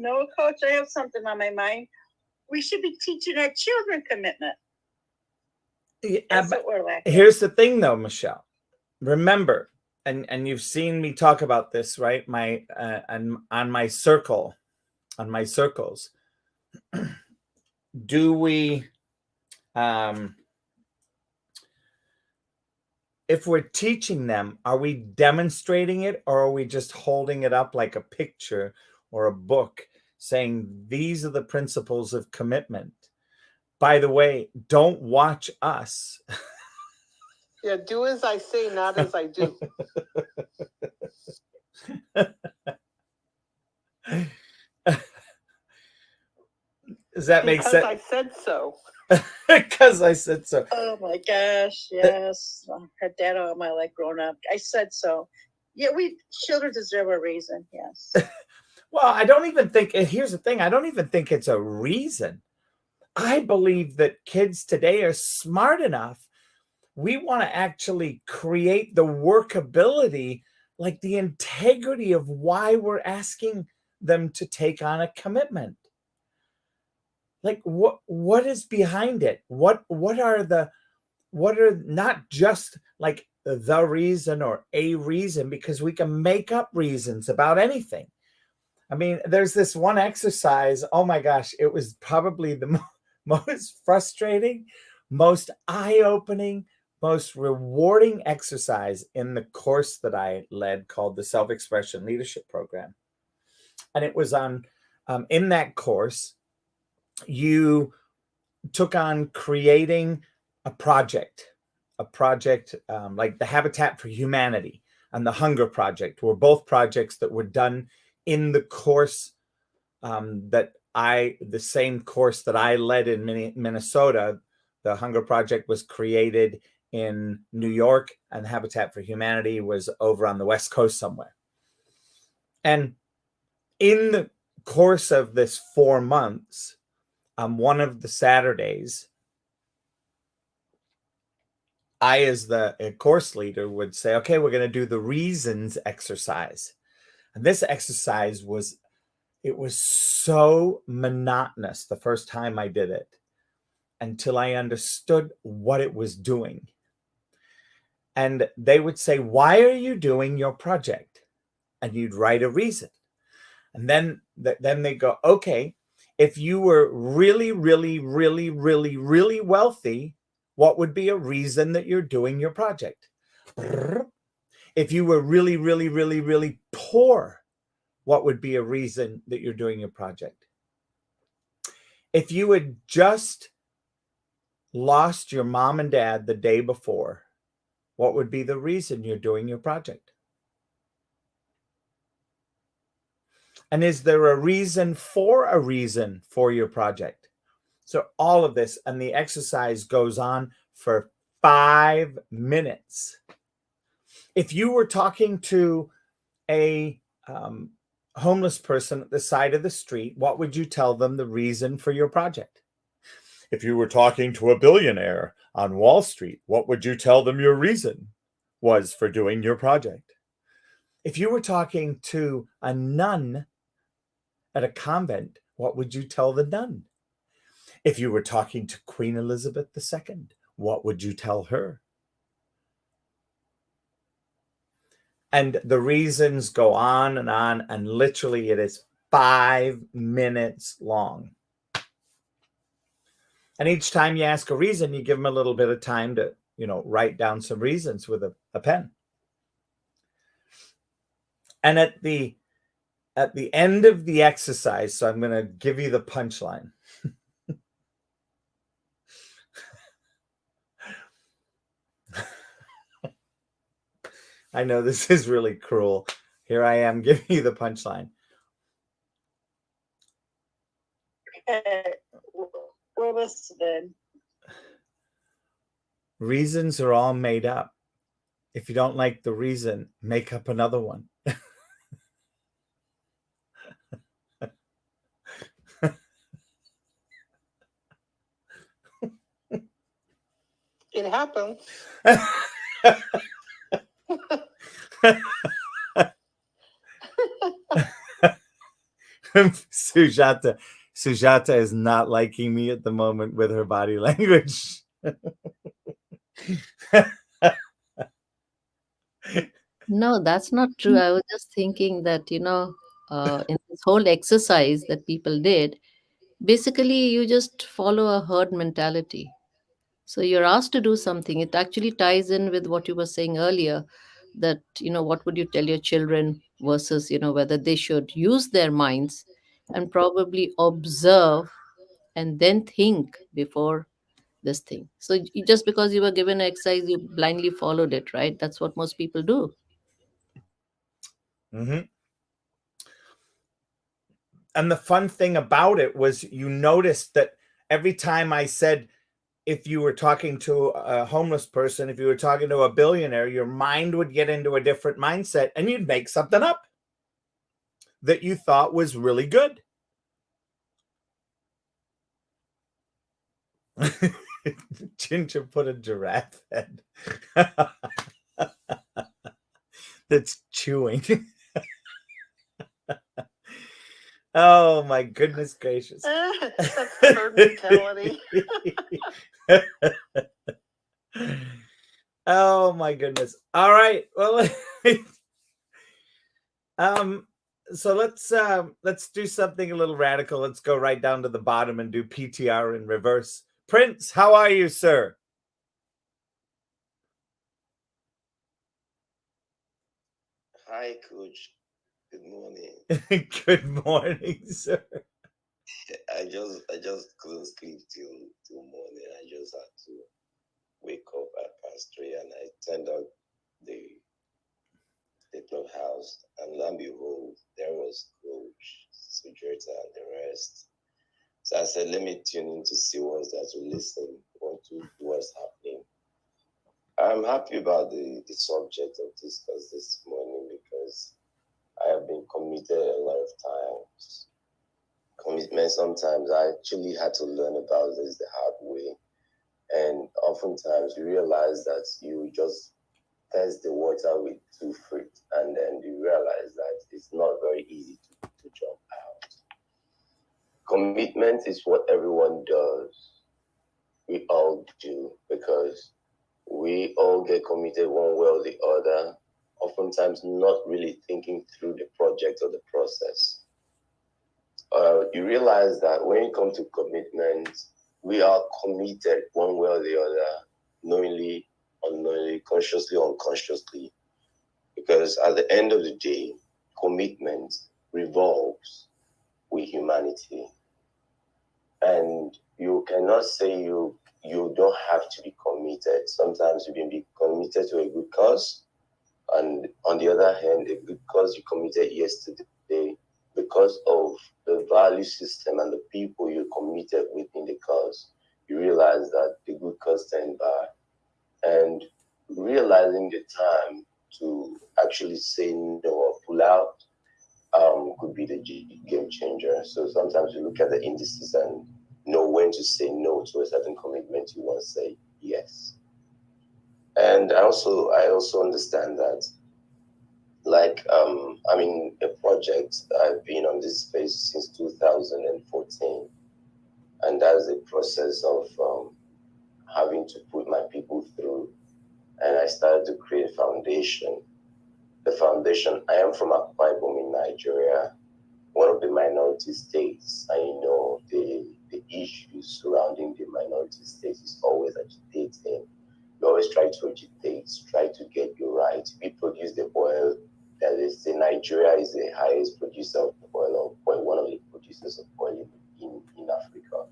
Speaker 4: No, Coach, I have something on my mind. We should be teaching our children commitment. That's what we're lacking.
Speaker 1: Here's the thing, though, Michelle. Remember, and you've seen me talk about this, right? On my circles. Do we, if we're teaching them, are we demonstrating it, or are we just holding it up like a picture or a book saying these are the principles of commitment? By the way, don't watch us.
Speaker 3: Yeah, do as I say, not as I do.
Speaker 1: Does that make sense?
Speaker 3: Because I said so.
Speaker 1: Because I said so.
Speaker 4: Oh my gosh, yes. I heard that all my life growing up. I said so. Yeah, children deserve a reason, yes.
Speaker 1: Well, I don't even think, here's the thing, I don't even think it's a reason. I believe that kids today are smart enough. We want to actually create the workability, like the integrity of why we're asking them to take on a commitment. Like what is behind it? What are not just like the reason or a reason, because we can make up reasons about anything. I mean, there's this one exercise. Oh my gosh, it was probably the most frustrating, most eye-opening, most rewarding exercise in the course that I led called the Self-Expression Leadership Program. And it was in that course, you took on creating a project like the Habitat for Humanity and the Hunger Project were both projects that were done in the course the same course that I led in Minnesota. The Hunger Project was created in New York, and Habitat for Humanity was over on the West Coast somewhere. And in the course of this 4 months, one of the Saturdays, I, as the course leader, would say, okay, we're going to do the reasons exercise. And this exercise was so monotonous the first time I did it until I understood what it was doing. And they would say, why are you doing your project? And you'd write a reason. And then they go, okay, if you were really, really, really, really, really wealthy, what would be a reason that you're doing your project? If you were really, really, really, really poor, what would be a reason that you're doing your project? If you had just lost your mom and dad the day before, what would be the reason you're doing your project? And is there a reason for your project? So all of this, and the exercise goes on for 5 minutes. If you were talking to a homeless person at the side of the street, what would you tell them the reason for your project? If you were talking to a billionaire on Wall Street, what would you tell them your reason was for doing your project? If you were talking to a nun at a convent, what would you tell the nun? If you were talking to Queen Elizabeth II, what would you tell her? And the reasons go on, and literally it is 5 minutes long. And each time you ask a reason, you give them a little bit of time to, write down some reasons with a pen. And at the end of the exercise, so I'm going to give you the punchline. I know this is really cruel. Here I am giving you the punchline.
Speaker 4: We're listening.
Speaker 1: Reasons are all made up. If you don't like the reason, make up another one.
Speaker 3: It happens.
Speaker 1: Sujata is not liking me at the moment with her body language.
Speaker 2: No, that's not true. I was just thinking that, in this whole exercise that people did, basically you just follow a herd mentality. So you're asked to do something. It actually ties in with what you were saying earlier, that, what would you tell your children versus, whether they should use their minds and probably observe and then think before this thing. So just because you were given an exercise, you blindly followed it, right? That's what most people do.
Speaker 1: Mm-hmm. And the fun thing about it was you noticed that every time I said, if you were talking to a homeless person, if you were talking to a billionaire, your mind would get into a different mindset and you'd make something up that you thought was really good. Ginger put a giraffe head that's chewing. Oh my goodness gracious.
Speaker 3: That's herd mentality.
Speaker 1: Oh my goodness. All right. Well, so let's do something a little radical. Let's go right down to the bottom and do PTR in reverse. Prince, how are you, sir?
Speaker 9: Hi, Coach. Good morning.
Speaker 1: Good morning, sir.
Speaker 9: I just couldn't sleep till morning. I just had to wake up at past 3, and I turned out the clubhouse, and lo and behold, there was Coach SUJATA and the rest. So I said, let me tune in to see what's there to listen to what's happening. I'm happy about the subject of discuss this morning because I have been committed a lot of times. Commitment, sometimes I actually had to learn about this the hard way. And oftentimes you realize that you just test the water with 2 feet, and then you realize that it's not very easy to jump out. Commitment is what everyone does. We all do, because we all get committed one way or the other, oftentimes not really thinking through the project or the process. You realize that when it comes to commitment, we are committed one way or the other, knowingly, unknowingly, consciously, unconsciously. Because at the end of the day, commitment revolves with humanity. And you cannot say you don't have to be committed. Sometimes you can be committed to a good cause, and on the other hand, a good cause you committed yesterday, because of the value system and the people you committed within the cause, you realize that the good cause stand by. And realizing the time to actually say no or pull out could be the game changer. So sometimes you look at the indices and know when to say no to a certain commitment you want to say yes. And I also understand that, like, a project, I've been on this space since 2014, and that's a process of having to put my people through, and I started to create a foundation. The foundation, I am from Akwa Ibom in Nigeria, one of the minority states, and the issues surrounding the minority states is always agitating. We always try to agitate, try to get you right. We produce the oil that is, Nigeria is the highest producer of oil, or one of the producers of oil in Africa.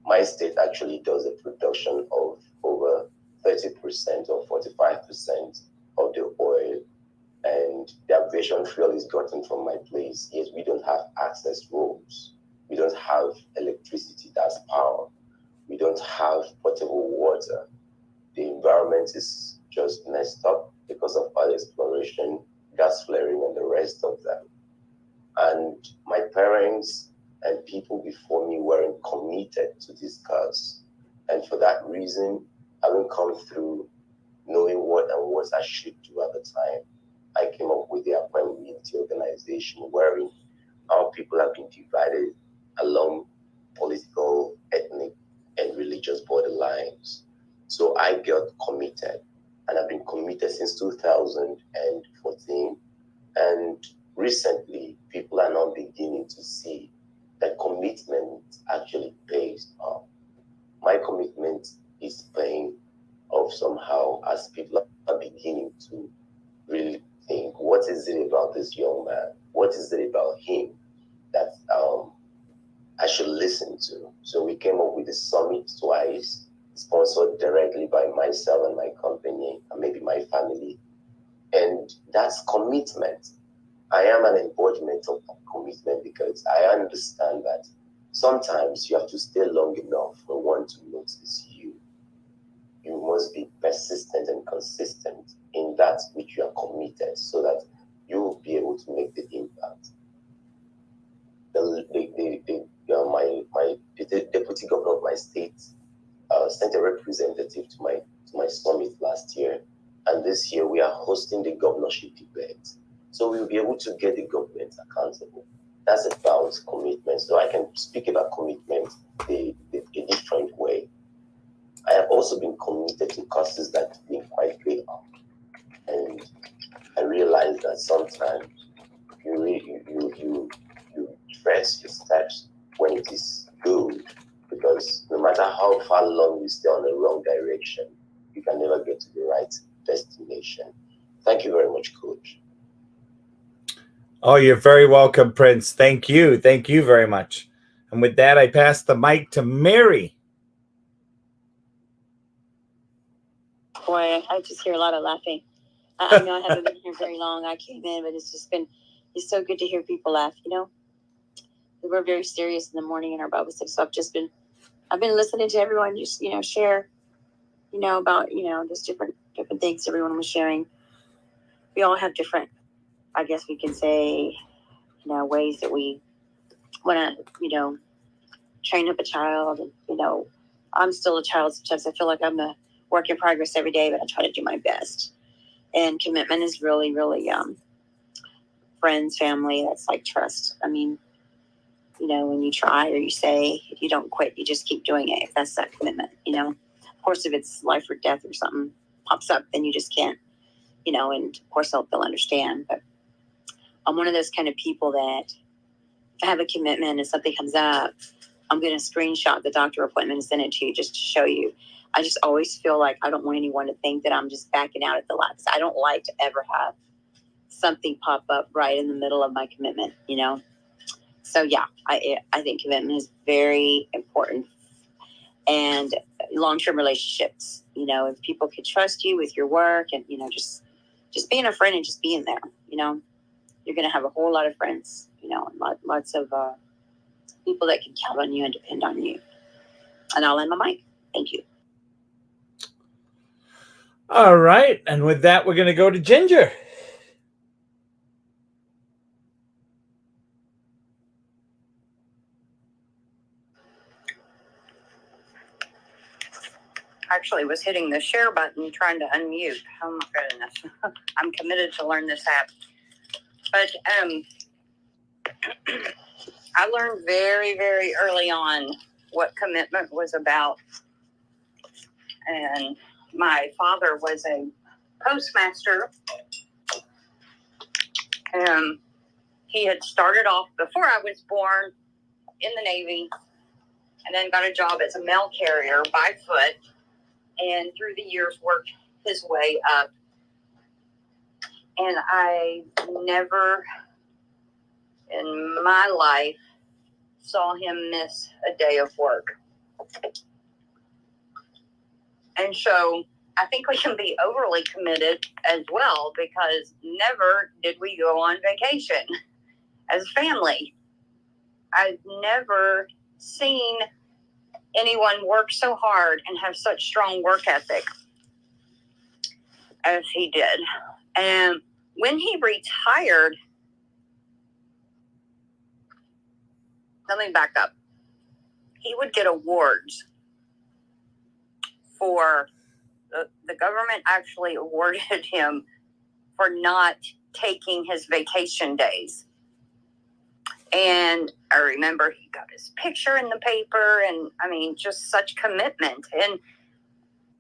Speaker 9: My state actually does a production of over 30% or 45% of the oil, and the aviation fuel is gotten from my place. Yet we don't have access roads. We don't have electricity, that's power. We don't have potable water. The environment is just messed up because of oil exploration, gas flaring, and the rest of them. And my parents and people before me weren't committed to this cause. And for that reason, having come through knowing what I should do at the time, I came up with the Appointment Community Organization, wherein our people have been divided along political, ethnic, and religious borderlines. So I got committed, and I've been committed since 2014. And recently, people are now beginning to see that commitment actually pays off. My commitment is paying off somehow, as people are beginning to really think, what is it about this young man? What is it about him that I should listen to? So we came up with the summit twice, sponsored directly by myself and my company, and maybe my family. And that's commitment. I am an embodiment of commitment because I understand that sometimes you have to stay long enough for one to notice you. You must be persistent and consistent in that which you are committed so that you will be able to make the impact. The deputy governor of my state sent a representative to my summit last year, and this year we are hosting the governorship debate. So we'll be able to get the government accountable. That's about commitment. So I can speak about commitment a different way. I have also been committed to causes that have been quite big, and I realize that sometimes you trace your steps when it is good, because no matter how far along you stay on the wrong direction, you can never get to the right destination. Thank you very much, Coach.
Speaker 1: Oh, you're very welcome, Prince. Thank you. Thank you very much. And with that, I pass the mic to Mary.
Speaker 10: Boy, I just hear a lot of laughing. I know I haven't been here very long. I came in, but it's so good to hear people laugh, you know. We're very serious in the morning in our Bible study. So I've been listening to everyone just, share, about, just different things everyone was sharing. We all have different, I guess we can say, ways that we want to, train up a child. And, I'm still a child. Sometimes I feel like I'm a work in progress every day, but I try to do my best. And commitment is really, really, friends, family, that's like trust. I mean, when you try or you say, if you don't quit, you just keep doing it. If that's that commitment, Of course, if it's life or death or something pops up, then you just can't, and of course they'll understand. But I'm one of those kind of people that if I have a commitment and something comes up, I'm going to screenshot the doctor appointment and send it to you just to show you. I just always feel like I don't want anyone to think that I'm just backing out at the last. I don't like to ever have something pop up right in the middle of my commitment, So yeah, I think commitment is very important, and long-term relationships. If people can trust you with your work, and just being a friend and just being there, you're going to have a whole lot of friends, and lots of people that can count on you and depend on you. And I'll end my mic. Thank you.
Speaker 1: All right, and with that, we're going to go to Ginger.
Speaker 10: Actually was hitting the share button trying to unmute. Oh my goodness. I'm committed to learn this app. But I learned very, very early on what commitment was about. And my father was a postmaster. He had started off before I was born in the Navy.
Speaker 8: and then got a job as a mail carrier by foot, and through the years worked his way up. And I never in my life saw him miss a day of work. And so I think we can be overly committed as well, because never did we go on vacation as a family. I've never seen anyone work so hard and have such strong work ethic as he did. And when he retired, let me back up. He would get awards for the government actually awarded him for not taking his vacation days. And I remember he got his picture in the paper, and I mean, just such commitment. And,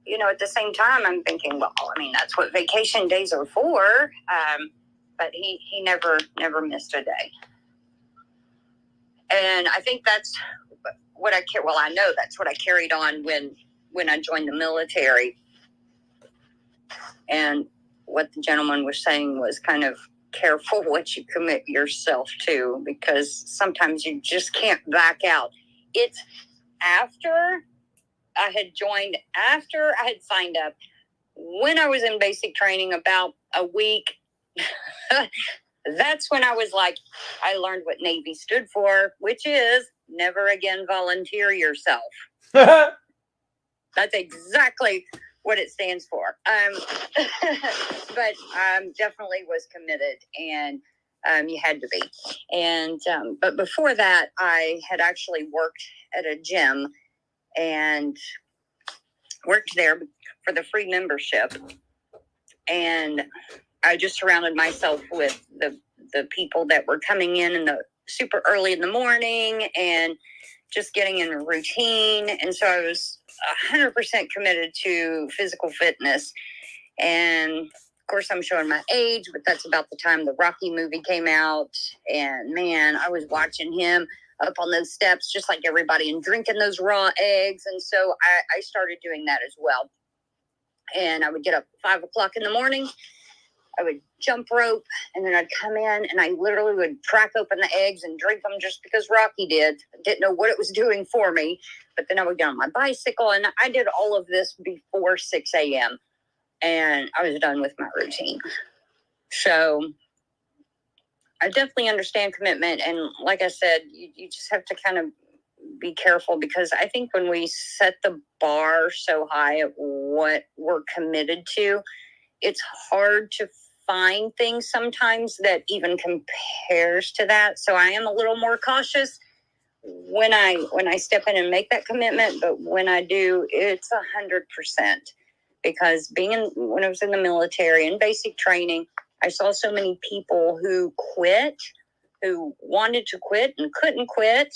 Speaker 8: you know, at the same time, I'm thinking, well, I mean, that's what vacation days are for. But he never missed a day. And I think that's what I know that's what I carried on when I joined the military. And what the gentleman was saying was kind of careful what you commit yourself to, because sometimes you just can't back out. It's after I had signed up, when I was in basic training about a week, that's when I was like, I learned what Navy stood for, which is never again volunteer yourself. That's exactly what it stands for. But definitely was committed, and you had to be. And but before that, I had actually worked at a gym and worked there for the free membership. And I just surrounded myself with the people that were coming in the super early in the morning and just getting in a routine. And so I was 100% committed to physical fitness. And of course, I'm showing my age, but that's about the time the Rocky movie came out. And man, I was watching him up on those steps, just like everybody, and drinking those raw eggs. And so I started doing that as well. And I would get up at 5 o'clock in the morning. I would jump rope, and then I'd come in, and I literally would crack open the eggs and drink them just because Rocky did. I didn't know what it was doing for me. But then I would get on my bicycle, and I did all of this before 6 a.m. And I was done with my routine. So I definitely understand commitment. And like I said, you just have to kind of be careful, because I think when we set the bar so high at what we're committed to, it's hard to find things sometimes that even compares to that. So I am a little more cautious when I step in and make that commitment. But when I do, it's 100%. Because when I was in the military and basic training, I saw so many people who quit, who wanted to quit and couldn't quit.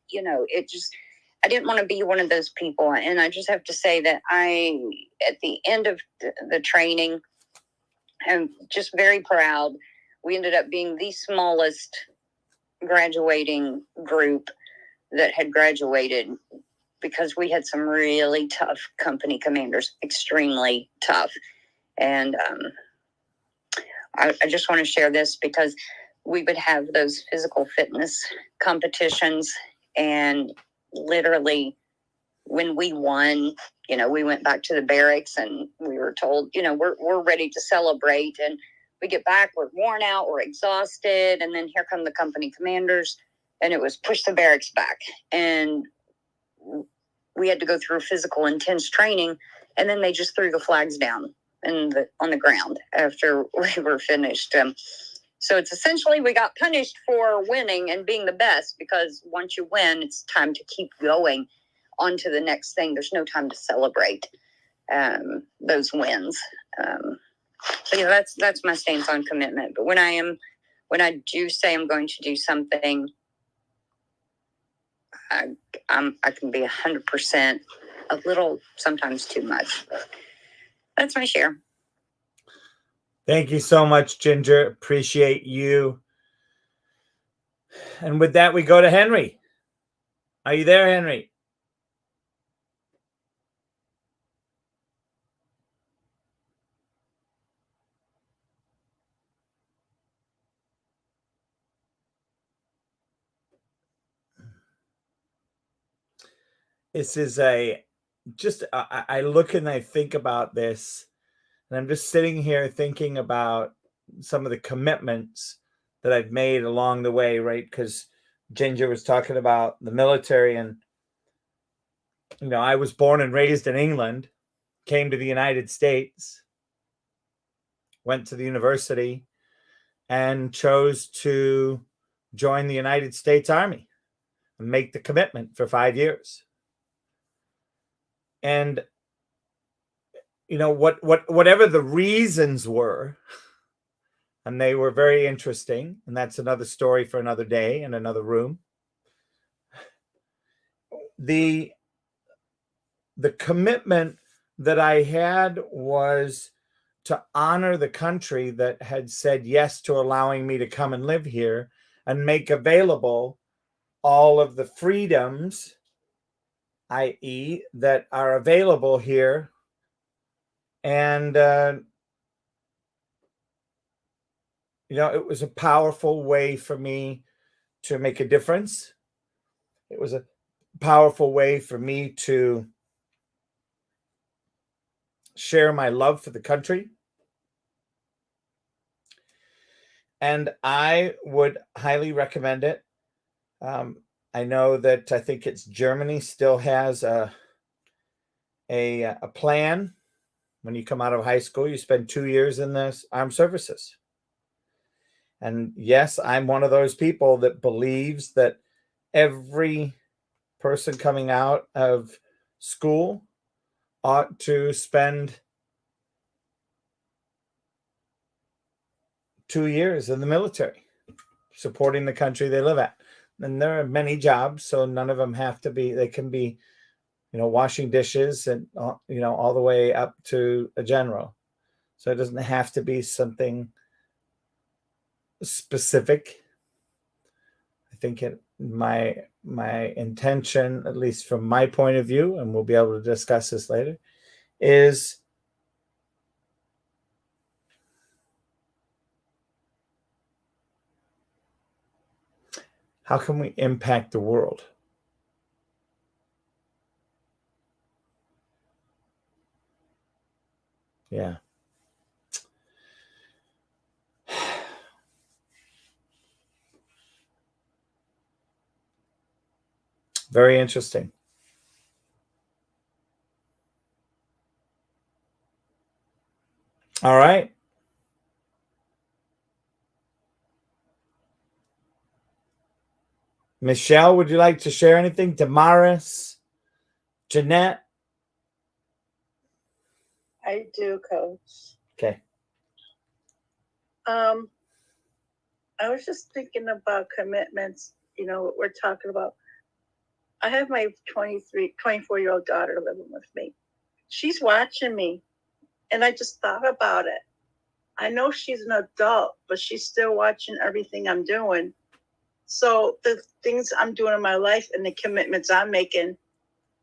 Speaker 8: You know, I didn't want to be one of those people. And I just have to say that at the end of the training, I'm just very proud. We ended up being the smallest graduating group that had graduated, because we had some really tough company commanders, extremely tough. And I just want to share this, because we would have those physical fitness competitions, and literally when we won, you know, we went back to the barracks and we were told, you know, we're ready to celebrate. And we get back, we're worn out, we're exhausted. And then here come the company commanders, and it was push the barracks back. And we had to go through physical intense training, and then they just threw the flags down on the ground after we were finished. So it's essentially, we got punished for winning and being the best, because once you win, it's time to keep going on to the next thing. There's no time to celebrate those wins. So yeah, that's my stance on commitment. But when I do say I'm going to do something, I can be 100%, a little, sometimes too much. That's my share.
Speaker 1: Thank you so much, Ginger. Appreciate you. And with that, we go to Henry. Are you there, Henry? This is I look and I think about this, and I'm just sitting here thinking about some of the commitments that I've made along the way, right? Because Ginger was talking about the military, and I was born and raised in England, came to the United States, went to the university, and chose to join the United States Army and make the commitment for 5 years. And whatever the reasons were, and they were very interesting, and that's another story for another day in another room. The commitment that I had was to honor the country that had said yes to allowing me to come and live here and make available all of the freedoms, i.e., that are available here. And, it was a powerful way for me to make a difference. It was a powerful way for me to share my love for the country. And I would highly recommend it. I know that I think it's Germany still has a plan. When you come out of high school, you spend 2 years in the armed services. And yes, I'm one of those people that believes that every person coming out of school ought to spend 2 years in the military, supporting the country they live at. And there are many jobs, so none of them have to be, they can be, washing dishes and, all the way up to a general. So it doesn't have to be something specific. I think my intention, at least from my point of view, and we'll be able to discuss this later, is how can we impact the world? Yeah. Very interesting. All right. Michelle, would you like to share anything? Damaris, Jeanette?
Speaker 4: I do, Coach.
Speaker 1: Okay.
Speaker 4: I was just thinking about commitments, what we're talking about. I have my 24-year-old daughter living with me. She's watching me, and I just thought about it. I know she's an adult, but she's still watching everything I'm doing. So the things I'm doing in my life and the commitments I'm making,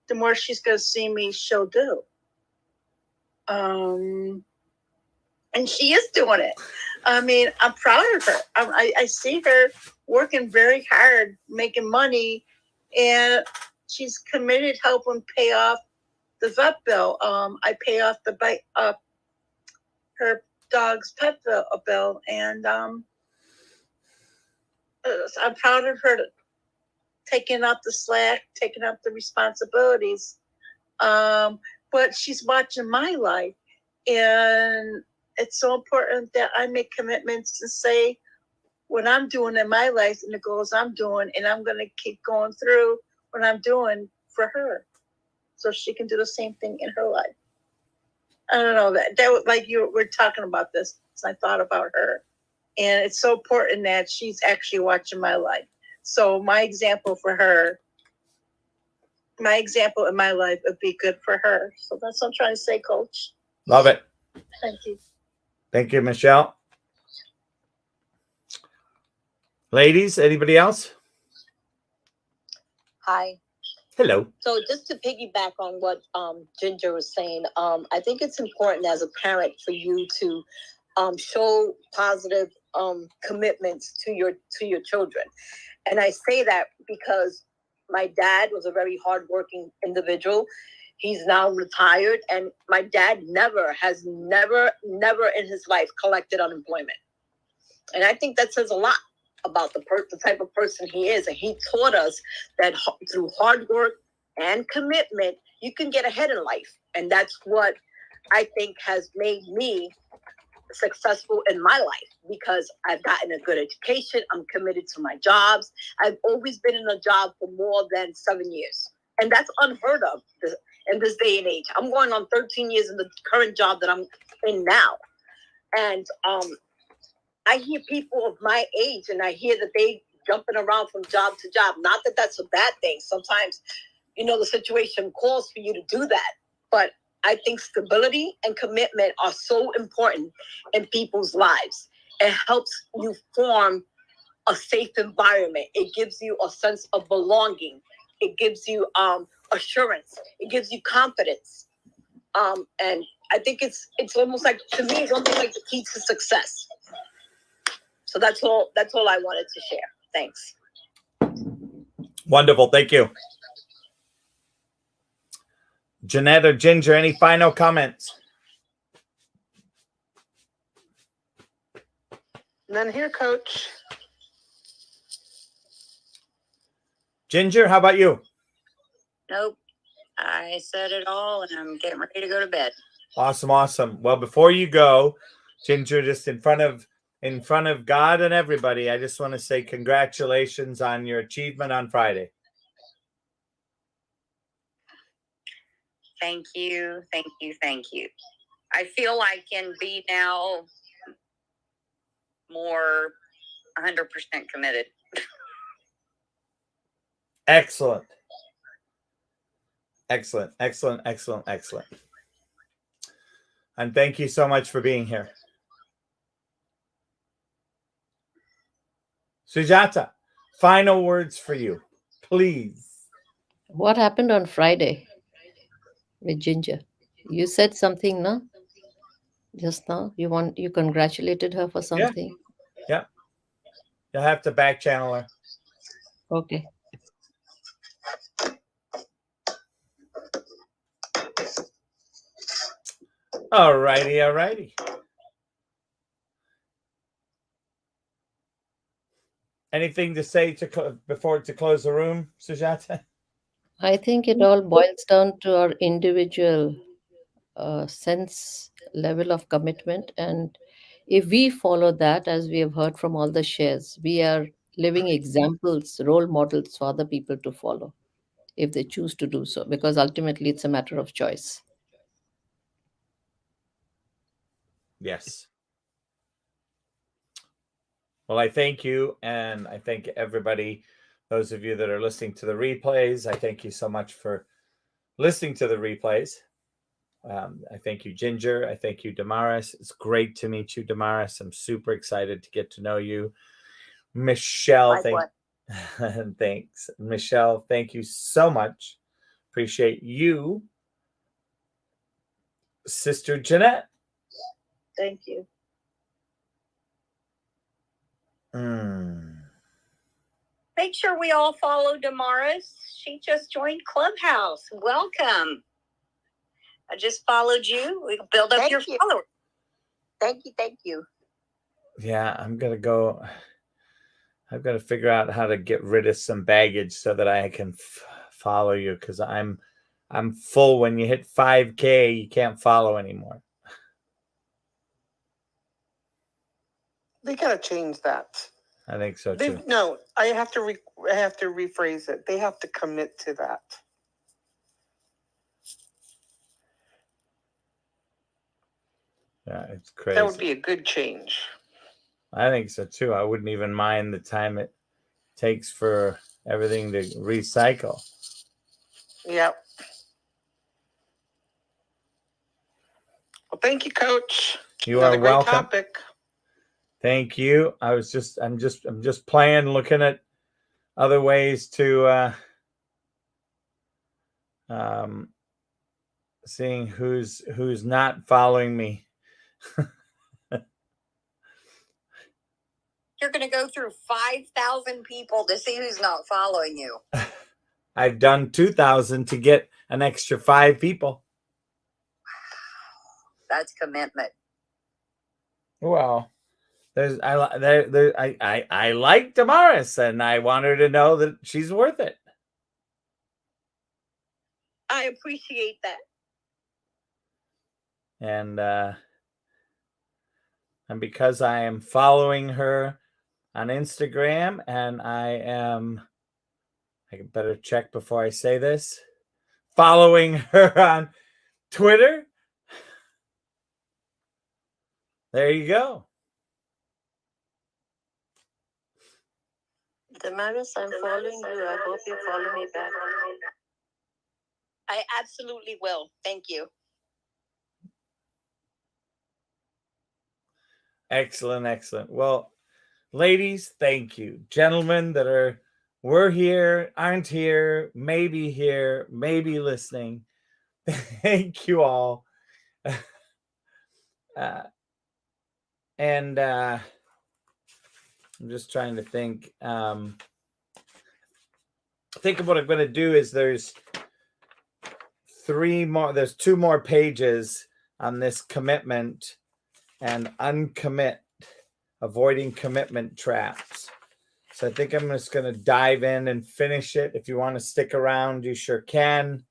Speaker 4: the more she's going to see me, she'll do. And she is doing it. I mean, I'm proud of her. I see her working very hard, making money, and she's committed helping pay off the vet bill. I pay off her dog's pet bill, and I'm proud of her taking up the slack, taking up the responsibilities. But she's watching my life, and it's so important that I make commitments to say what I'm doing in my life and the goals I'm doing, and I'm going to keep going through what I'm doing for her, so she can do the same thing in her life. I don't know, that like we're talking about this, so I thought about her, and it's so important that she's actually watching my life. So my example for her, my example in my life would be good for her. So that's what I'm trying to say, Coach.
Speaker 1: Love it.
Speaker 4: Thank you.
Speaker 1: Thank you, Michelle. Ladies, anybody else?
Speaker 5: Hi,
Speaker 1: Hello.
Speaker 5: So just to piggyback on what Ginger was saying, I think it's important as a parent for you to show positive commitments to your children. And I say that because my dad was a very hardworking individual. He's now retired, and my dad has never in his life collected unemployment. And I think that says a lot about the type of person he is. And he taught us that through hard work and commitment, you can get ahead in life. And that's what I think has made me successful in my life, because I've gotten a good education. I'm committed to my jobs. I've always been in a job for more than 7 years. And that's unheard of in this day and age. I'm going on 13 years in the current job that I'm in now. And I hear people of my age, and I hear that they jumping around from job to job. Not that that's a bad thing. Sometimes, the situation calls for you to do that. But I think stability and commitment are so important in people's lives. It helps you form a safe environment. It gives you a sense of belonging. It gives you assurance. It gives you confidence. And I think it's almost like, to me, it's almost like the key to success. So that's all I wanted to share. Thanks.
Speaker 1: Wonderful. Thank you. Jeanette or Ginger, any final comments?
Speaker 3: None here, Coach.
Speaker 1: Ginger, how about you?
Speaker 8: Nope. I said it all, and I'm getting ready to go to bed.
Speaker 1: Awesome. Well, before you go, Ginger, just in front of God and everybody, I just want to say congratulations on your achievement on Friday.
Speaker 8: Thank you. I feel I can be now more 100% committed.
Speaker 1: Excellent. And thank you so much for being here. Sujata, final words for you, please.
Speaker 2: What happened on Friday with Ginger? You said something, no? Just now, you congratulated her for something.
Speaker 1: Yeah. You'll have to back channel her.
Speaker 2: Okay.
Speaker 1: All righty. Anything to say before to close the room, Sujata?
Speaker 2: I think it all boils down to our individual sense level of commitment. And if we follow that, as we have heard from all the shares, we are living examples, role models for other people to follow if they choose to do so, because ultimately it's a matter of choice.
Speaker 1: Yes. Well, I thank you, and I thank everybody, those of you that are listening to the replays. I thank you so much for listening to the replays. I thank you, Ginger. I thank you, Damaris. It's great to meet you, Damaris. I'm super excited to get to know you. Michelle, thanks. Michelle, thank you so much. Appreciate you. Sister Jeanette.
Speaker 4: Thank you.
Speaker 8: Make sure we all follow Damaris. She just joined Clubhouse. Welcome. I just followed you. We build up your followers.
Speaker 5: Thank you.
Speaker 1: Yeah, I'm going to go. I've got to figure out how to get rid of some baggage so that I can follow you, because I'm full. When you hit 5K, you can't follow anymore.
Speaker 3: They gotta change that.
Speaker 1: I think so too.
Speaker 3: No, I have to rephrase it. They have to commit to that.
Speaker 1: Yeah, it's crazy.
Speaker 3: That would be a good change.
Speaker 1: I think so too. I wouldn't even mind the time it takes for everything to recycle.
Speaker 3: Yep. Well, thank you, Coach.
Speaker 1: You
Speaker 3: Another
Speaker 1: are
Speaker 3: great
Speaker 1: welcome.
Speaker 3: Topic.
Speaker 1: Thank you. I'm just playing, looking at other ways to seeing who's not following me.
Speaker 8: You're going to go through 5,000 people to see who's not following you.
Speaker 1: I've done 2,000 to get an extra 5 people.
Speaker 8: That's commitment.
Speaker 1: Well, I like Damaris, and I want her to know that she's worth it.
Speaker 5: I appreciate that.
Speaker 1: And because I am following her on Instagram, and I better check before I say this, following her on Twitter. There you go.
Speaker 5: Damaris, I'm following you. I hope you follow me back. I absolutely will. Thank you.
Speaker 1: Excellent, excellent. Well, ladies, thank you. Gentlemen that were here, aren't here, maybe listening. Thank you all. And I'm just trying to think. Think of what I'm going to do is there's 2 more pages on this commitment and uncommit, avoiding commitment traps. So I think I'm just going to dive in and finish it. If you want to stick around, you sure can.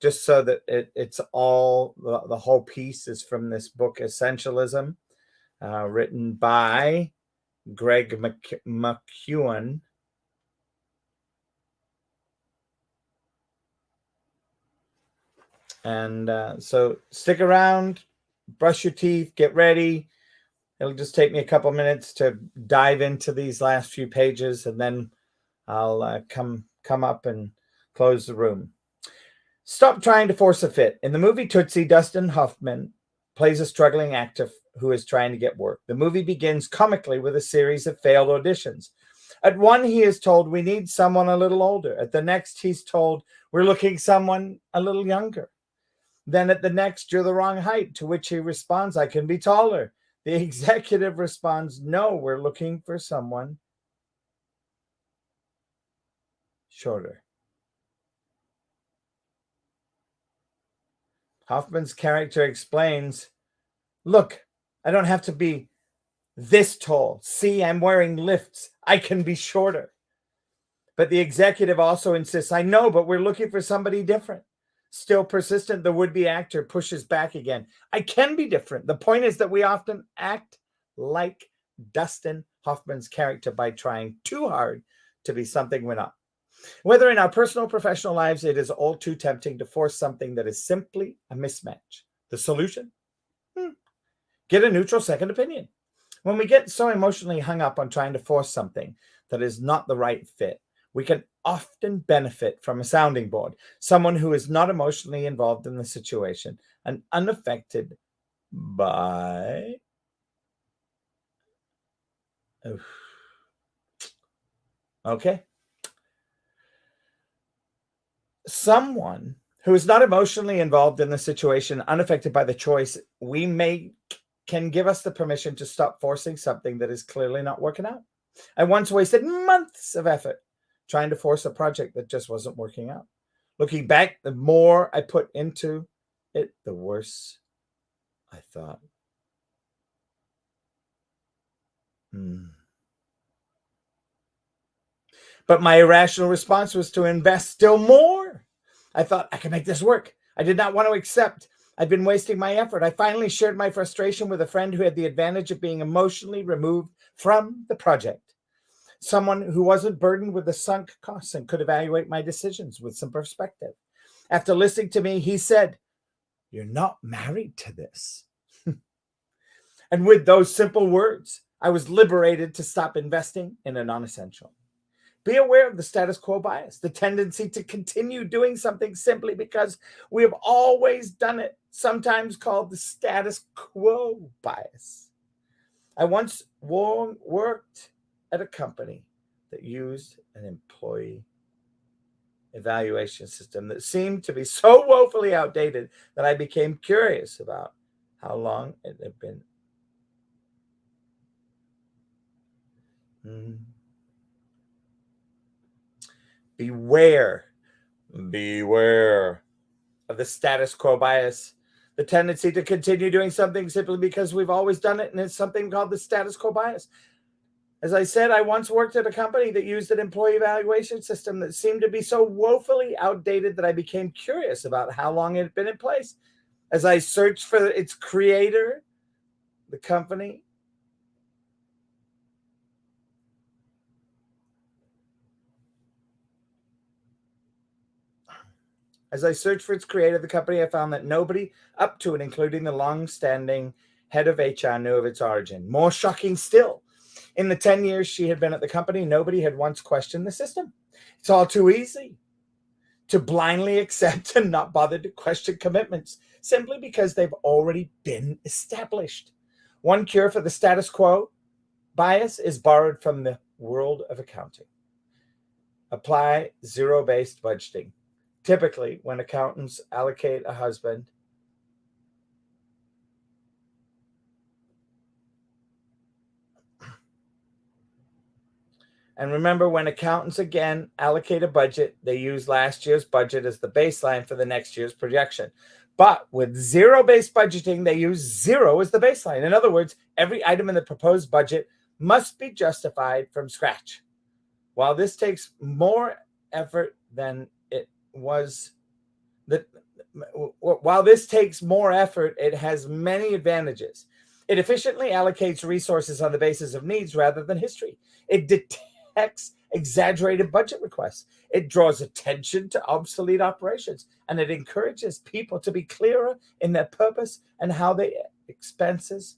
Speaker 1: Just so that it's all, the whole piece is from this book, Essentialism, written by Greg McKeown. And so stick around, brush your teeth, get ready. It'll just take me a couple minutes to dive into these last few pages, and then I'll come up and close the room. Stop trying to force a fit. In the movie Tootsie, Dustin Hoffman plays a struggling actor who is trying to get work. The movie begins comically with a series of failed auditions. At one, he is told, "We need someone a little older." At the next, he's told, "We're looking someone a little younger." Then at the next, "You're the wrong height," to which he responds, "I can be taller." The executive responds, "No, we're looking for someone shorter." Hoffman's character explains, "Look, I don't have to be this tall. See, I'm wearing lifts. I can be shorter." But the executive also insists, "I know, but we're looking for somebody different." Still persistent, the would-be actor pushes back again. "I can be different. The point is that we often act like Dustin Hoffman's character by trying too hard to be something we're not. Whether in our personal or professional lives, it is all too tempting to force something that is simply a mismatch. The solution? Get a neutral second opinion. When we get so emotionally hung up on trying to force something that is not the right fit, we can often benefit from a sounding board, someone who is not emotionally involved in the situation and unaffected by... Okay. Someone who is not emotionally involved in the situation, unaffected by the choice we make, can give us the permission to stop forcing something that is clearly not working out. I once wasted months of effort trying to force a project that just wasn't working out. Looking back, the more I put into it, the worse I thought. But my irrational response was to invest still more. I thought, I can make this work. I did not want to accept I'd been wasting my effort. I finally shared my frustration with a friend who had the advantage of being emotionally removed from the project. Someone who wasn't burdened with the sunk costs and could evaluate my decisions with some perspective. After listening to me, he said, "You're not married to this." And with those simple words, I was liberated to stop investing in a non-essential. Be aware of the status quo bias, the tendency to continue doing something simply because we have always done it, sometimes called the status quo bias. I once worked at a company that used an employee evaluation system that seemed to be so woefully outdated that I became curious about how long it had been. Beware of the status quo bias, the tendency to continue doing something simply because we've always done it, and it's something called the status quo bias. As I said, I once worked at a company that used an employee evaluation system that seemed to be so woefully outdated that I became curious about how long it had been in place. As I searched for its creator, the company, I found that nobody up to and including the long-standing head of HR knew of its origin. More shocking still, in the 10 years she had been at the company, nobody had once questioned the system. It's all too easy to blindly accept and not bother to question commitments simply because they've already been established. One cure for the status quo bias is borrowed from the world of accounting. Apply zero-based budgeting. Typically, when accountants allocate a husband, and remember, when accountants again allocate a budget, they use last year's budget as the baseline for the next year's projection. But with zero-based budgeting, they use zero as the baseline. In other words, every item in the proposed budget must be justified from scratch. While this takes more effort than it was, it has many advantages. It efficiently allocates resources on the basis of needs rather than history. It detects exaggerated budget requests. It draws attention to obsolete operations, and it encourages people to be clearer in their purpose and how their expenses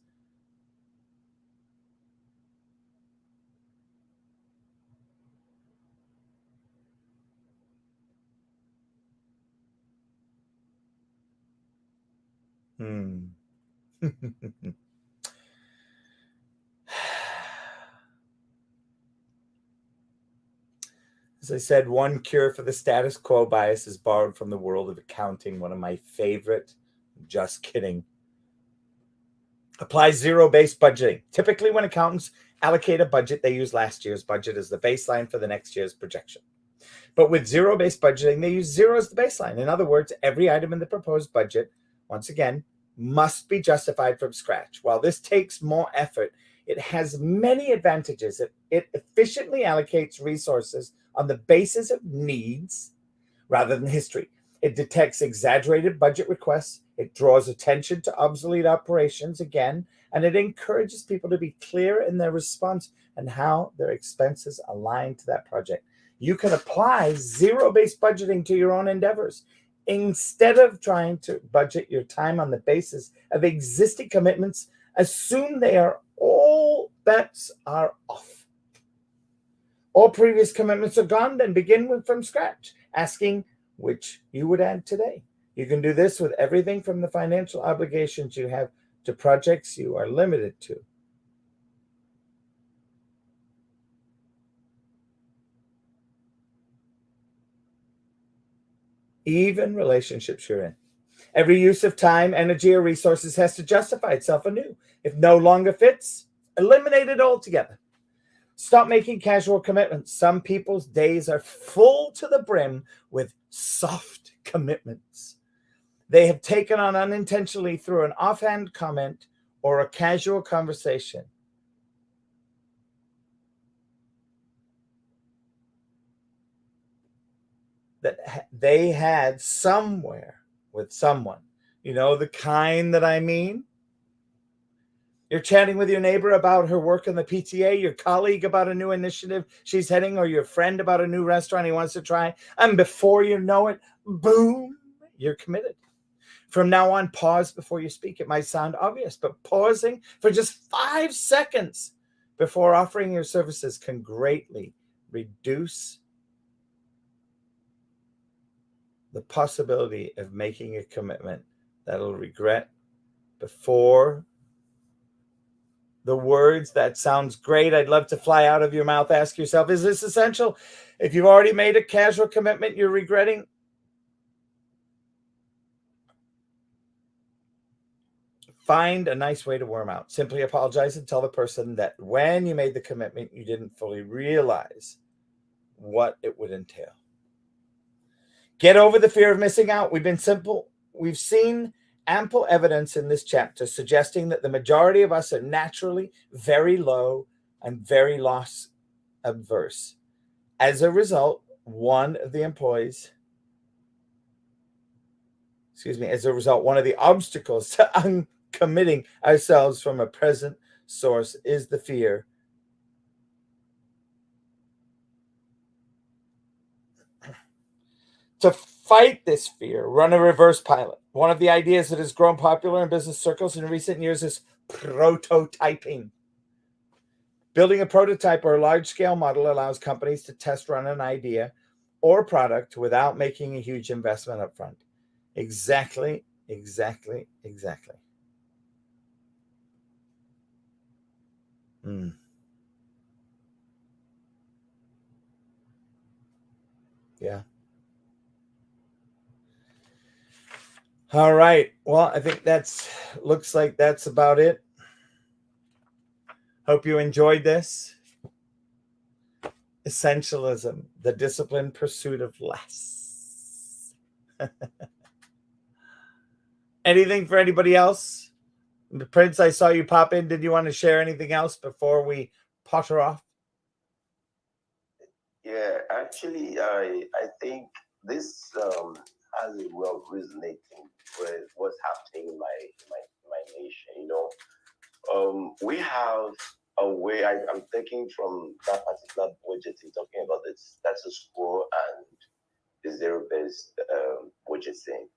Speaker 1: As I said, one cure for the status quo bias is borrowed from the world of accounting, one of my favorite. Just kidding. Apply zero-based budgeting. Typically, when accountants allocate a budget, they use last year's budget as the baseline for the next year's projection. But with zero-based budgeting, they use zero as the baseline. In other words, every item in the proposed budget, once again, must be justified from scratch. While this takes more effort, it has many advantages. It efficiently allocates resources on the basis of needs rather than history. It detects exaggerated budget requests. It draws attention to obsolete operations again, and it encourages people to be clear in their response and how their expenses align to that project. You can apply zero-based budgeting to your own endeavors. Instead of trying to budget your time on the basis of existing commitments, assume all bets are off. All previous commitments are gone, then begin from scratch, asking which you would add today. You can do this with everything from the financial obligations you have to projects you are limited to. Even relationships you're in. Every use of time, energy, or resources has to justify itself anew. If no longer fits, eliminate it altogether. Stop making casual commitments. Some people's days are full to the brim with soft commitments they have taken on unintentionally through an offhand comment or a casual conversation. That they had somewhere with someone. You know the kind that I mean? You're chatting with your neighbor about her work in the PTA, your colleague about a new initiative she's heading, or your friend about a new restaurant he wants to try. And before you know it, boom, you're committed. From now on, pause before you speak. It might sound obvious, but pausing for just 5 seconds before offering your services can greatly reduce the possibility of making a commitment that'll regret before the words. That sounds great. I'd love to fly out of your mouth. Ask yourself, is this essential? If you've already made a casual commitment you're regretting, find a nice way to worm out. Simply apologize and tell the person that when you made the commitment, you didn't fully realize what it would entail. Get over the fear of missing out. We've seen ample evidence in this chapter suggesting that the majority of us are naturally very low and very loss averse. As a result, one of the obstacles to uncommitting ourselves from a present source is the fear to fight this fear. Run a reverse pilot. One of the ideas that has grown popular in business circles in recent years is prototyping. Building a prototype or a large-scale model allows companies to test run an idea or product without making a huge investment up front. Exactly. Yeah. All right. Well, I think looks like that's about it. Hope you enjoyed this. Essentialism, the disciplined pursuit of less. Anything for anybody else? Prince, I saw you pop in. Did you want to share anything else before we potter off?
Speaker 9: Yeah, actually, I think this has a way of resonating with what's happening in my nation. You know, we have a way. I'm thinking from that particular budgeting, talking about the status quo and the zero-based budgeting.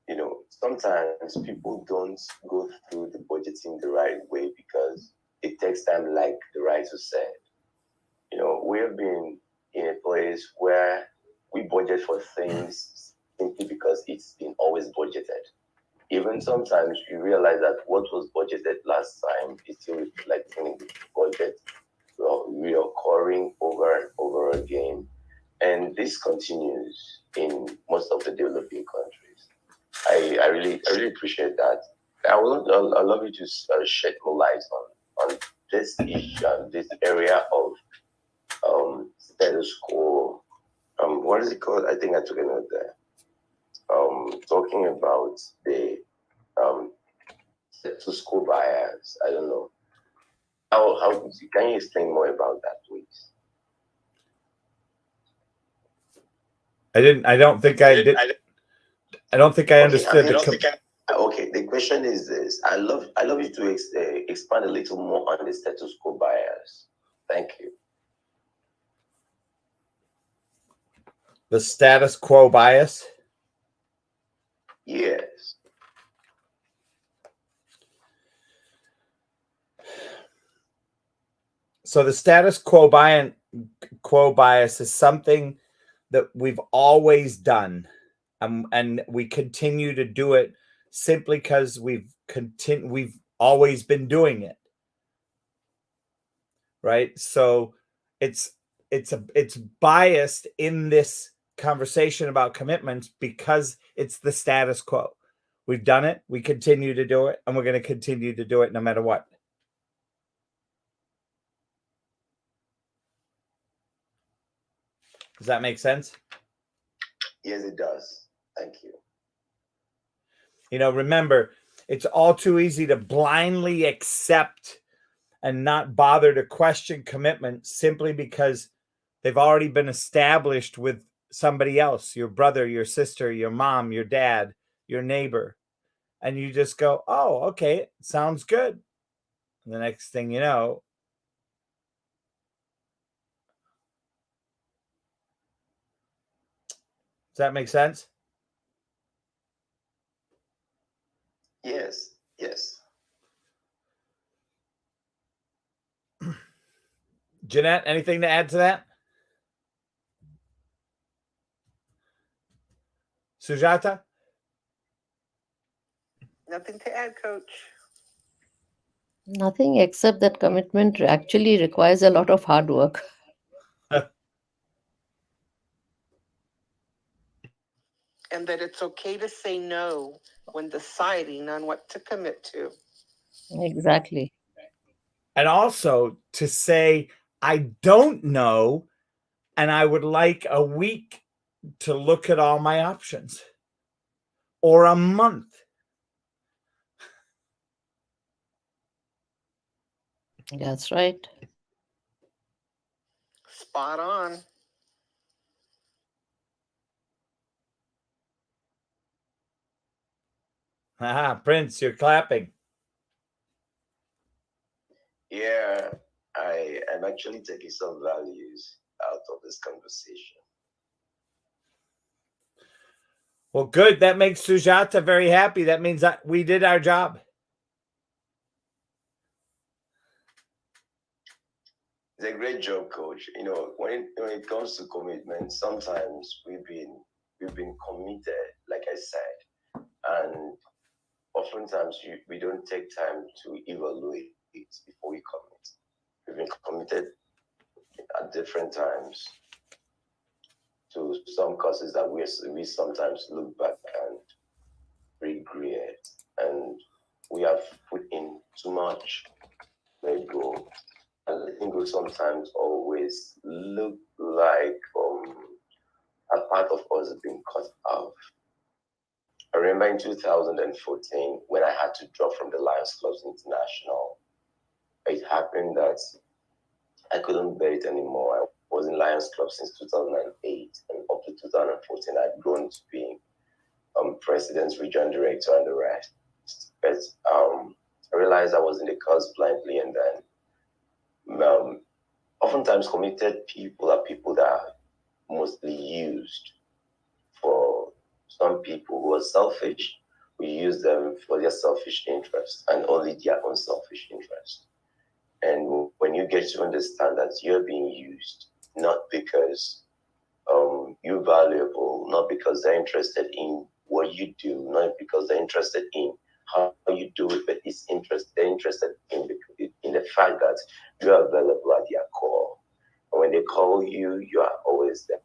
Speaker 9: You know, sometimes people don't go through the budgeting the right way because it takes time, like the writer said. You know, we have been in a place where we budget for things simply because it's been always budgeted. Even sometimes you realize that what was budgeted last time is still reflecting in the budget, reoccurring over and over again. And this continues in most of the developing countries. I really appreciate that. I'd love you to shed more light on this issue, this area of status quo. What is it called? I think I took a note there. Talking about the status quo bias. I don't know. How can you explain more about that, please?
Speaker 1: I don't think I did. I don't think I understood.
Speaker 9: Okay, the question is this. I love you to expand a little more on the status quo bias. Thank you.
Speaker 1: The status quo bias?
Speaker 9: Yes.
Speaker 1: So the status quo bias is something that we've always done, and we continue to do it simply because we've always been doing it, right? So it's biased in this conversation about commitments because it's the status quo. We've done it, we continue to do it, and we're going to continue to do it no matter what. Does that make sense?
Speaker 9: Yes, it does. Thank you.
Speaker 1: You know, remember, it's all too easy to blindly accept and not bother to question commitment simply because they've already been established with somebody else, your brother, your sister, your mom, your dad, your neighbor. And you just go, oh, okay, sounds good. And the next thing you know, does that make sense?
Speaker 9: Yes, yes.
Speaker 1: Jeanette, anything to add to that? Sujata?
Speaker 3: Nothing to add, Coach.
Speaker 2: Nothing except that commitment actually requires a lot of hard work.
Speaker 3: And that it's okay to say no when deciding on what to commit to.
Speaker 2: Exactly.
Speaker 1: And also to say, I don't know, and I would like a week to look at all my options, or a month.
Speaker 2: That's right.
Speaker 3: Spot on.
Speaker 1: Prince, you're clapping.
Speaker 9: Yeah, I am actually taking some values out of this conversation.
Speaker 1: Well, good. That makes Sujata very happy. That means that we did our job.
Speaker 9: It's a great job, Coach. You know, when it comes to commitment, sometimes we've been committed, like I said, and oftentimes we don't take time to evaluate it before we commit. We've been committed at different times to some causes that we sometimes look back and regret, and we have put in too much, let go. And letting go sometimes always look like a part of us being cut off. I remember in 2014 when I had to drop from the Lions Clubs International. It happened that I couldn't bear it anymore. I was in Lions Club since 2008, and up to 2014 I'd grown to being president, region director, and the rest. But I realized I was in the cause blindly, and then oftentimes committed people are people that are mostly used. For some people who are selfish, we use them for their selfish interest and only their own selfish interest. And when you get to understand that you're being used, not because you're valuable, not because they're interested in what you do, not because they're interested in how you do it, but they're interested in the fact that you are available at their core. And when they call you, you are always there.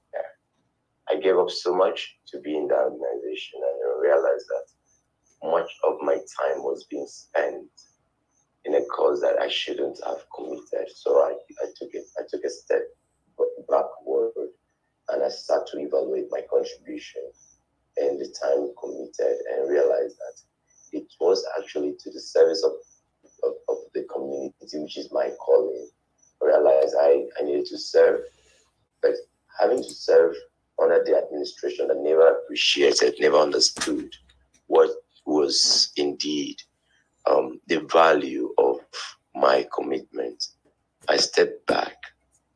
Speaker 9: I gave up so much to be in that organization, and I realized that much of my time was being spent in a cause that I shouldn't have committed. So I took a step backward, and I started to evaluate my contribution and the time committed, and realized that it was actually to the service of the community, which is my calling. I realized I needed to serve, but having to serve under the administration that never appreciated, never understood what was indeed the value of my commitment. I stepped back,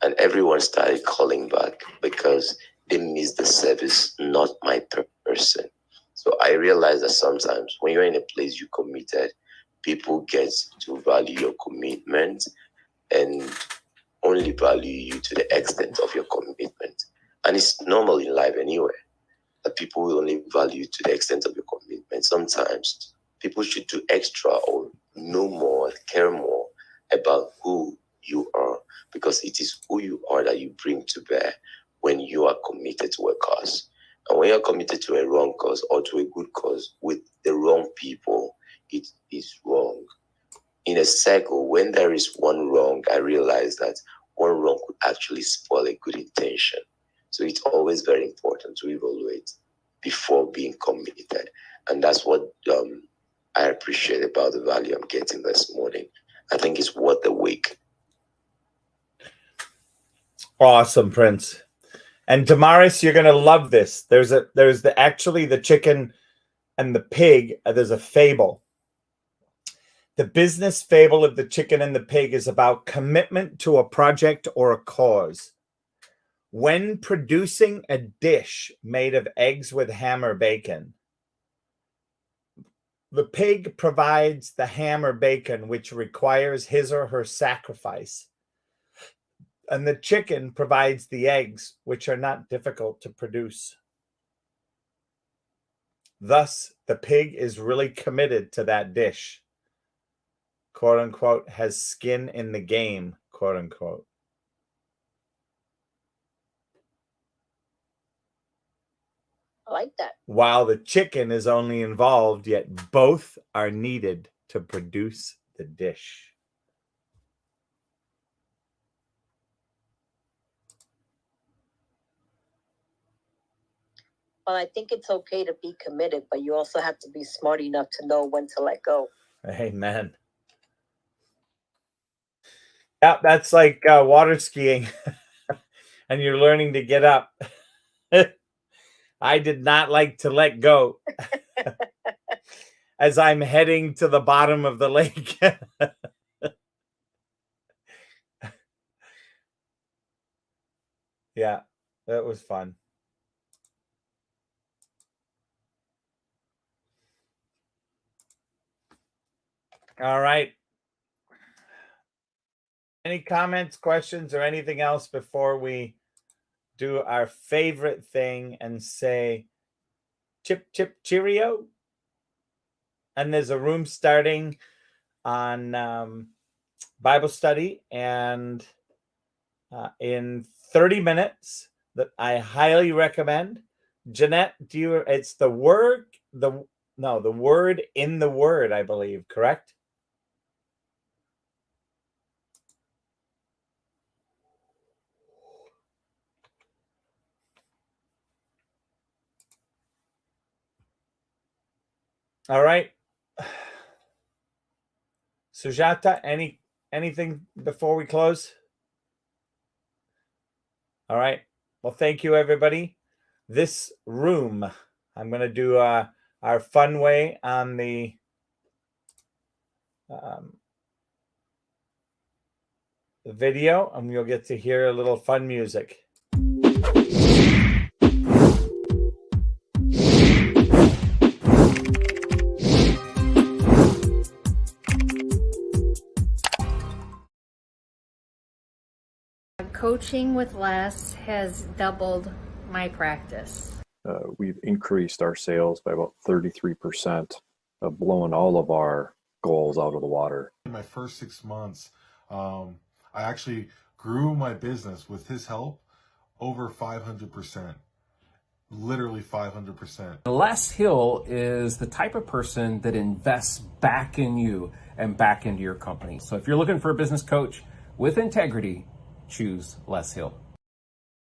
Speaker 9: and everyone started calling back because they missed the service, not my person. So I realized that sometimes when you're in a place you committed, people get to value your commitment and only value you to the extent of your commitment. And it's normal in life anyway, that people will only value to the extent of your commitment. Sometimes people should do extra or know more, care more about who you are, because it is who you are that you bring to bear when you are committed to a cause. And when you're committed to a wrong cause or to a good cause with the wrong people, it is wrong. In a cycle, when there is one wrong, I realize that one wrong could actually spoil a good intention. So it's always very important to evaluate before being committed. And that's what I appreciate about the value I'm getting this morning. I think it's worth the week.
Speaker 1: Awesome, Prince. And Damaris, you're gonna love this. There's actually the chicken and the pig. There's a fable. The business fable of the chicken and the pig is about commitment to a project or a cause. When producing a dish made of eggs with ham or bacon, the pig provides the ham or bacon, which requires his or her sacrifice. And the chicken provides the eggs, which are not difficult to produce. Thus, the pig is really committed to that dish. quote unquote, has skin in the game, quote unquote.
Speaker 5: I like that.
Speaker 1: While the chicken is only involved, yet both are needed to produce the dish.
Speaker 5: Well, I think it's okay to be committed, but you also have to be smart enough to know when to let go.
Speaker 1: Amen. Yeah, that's like water skiing and you're learning to get up. I did not like to let go as I'm heading to the bottom of the lake. Yeah, that was fun. All right. Any comments, questions, or anything else before we do our favorite thing and say chip, chip, cheerio? And there's a room starting on Bible study and in 30 minutes that I highly recommend. Jeanette, it's the word, the word in the word, I believe, correct? All right. Sujata, anything before we close? All right. Well, thank you, everybody. This room, I'm going to do our fun way on the video, and you'll get to hear a little fun music.
Speaker 11: Coaching with Les has doubled my practice.
Speaker 12: We've increased our sales by about 33%, blowing all of our goals out of the water.
Speaker 13: In my first 6 months, I actually grew my business with his help over 500%. Literally 500%.
Speaker 14: Les Hill is the type of person that invests back in you and back into your company. So if you're looking for a business coach with integrity, choose Les Hill.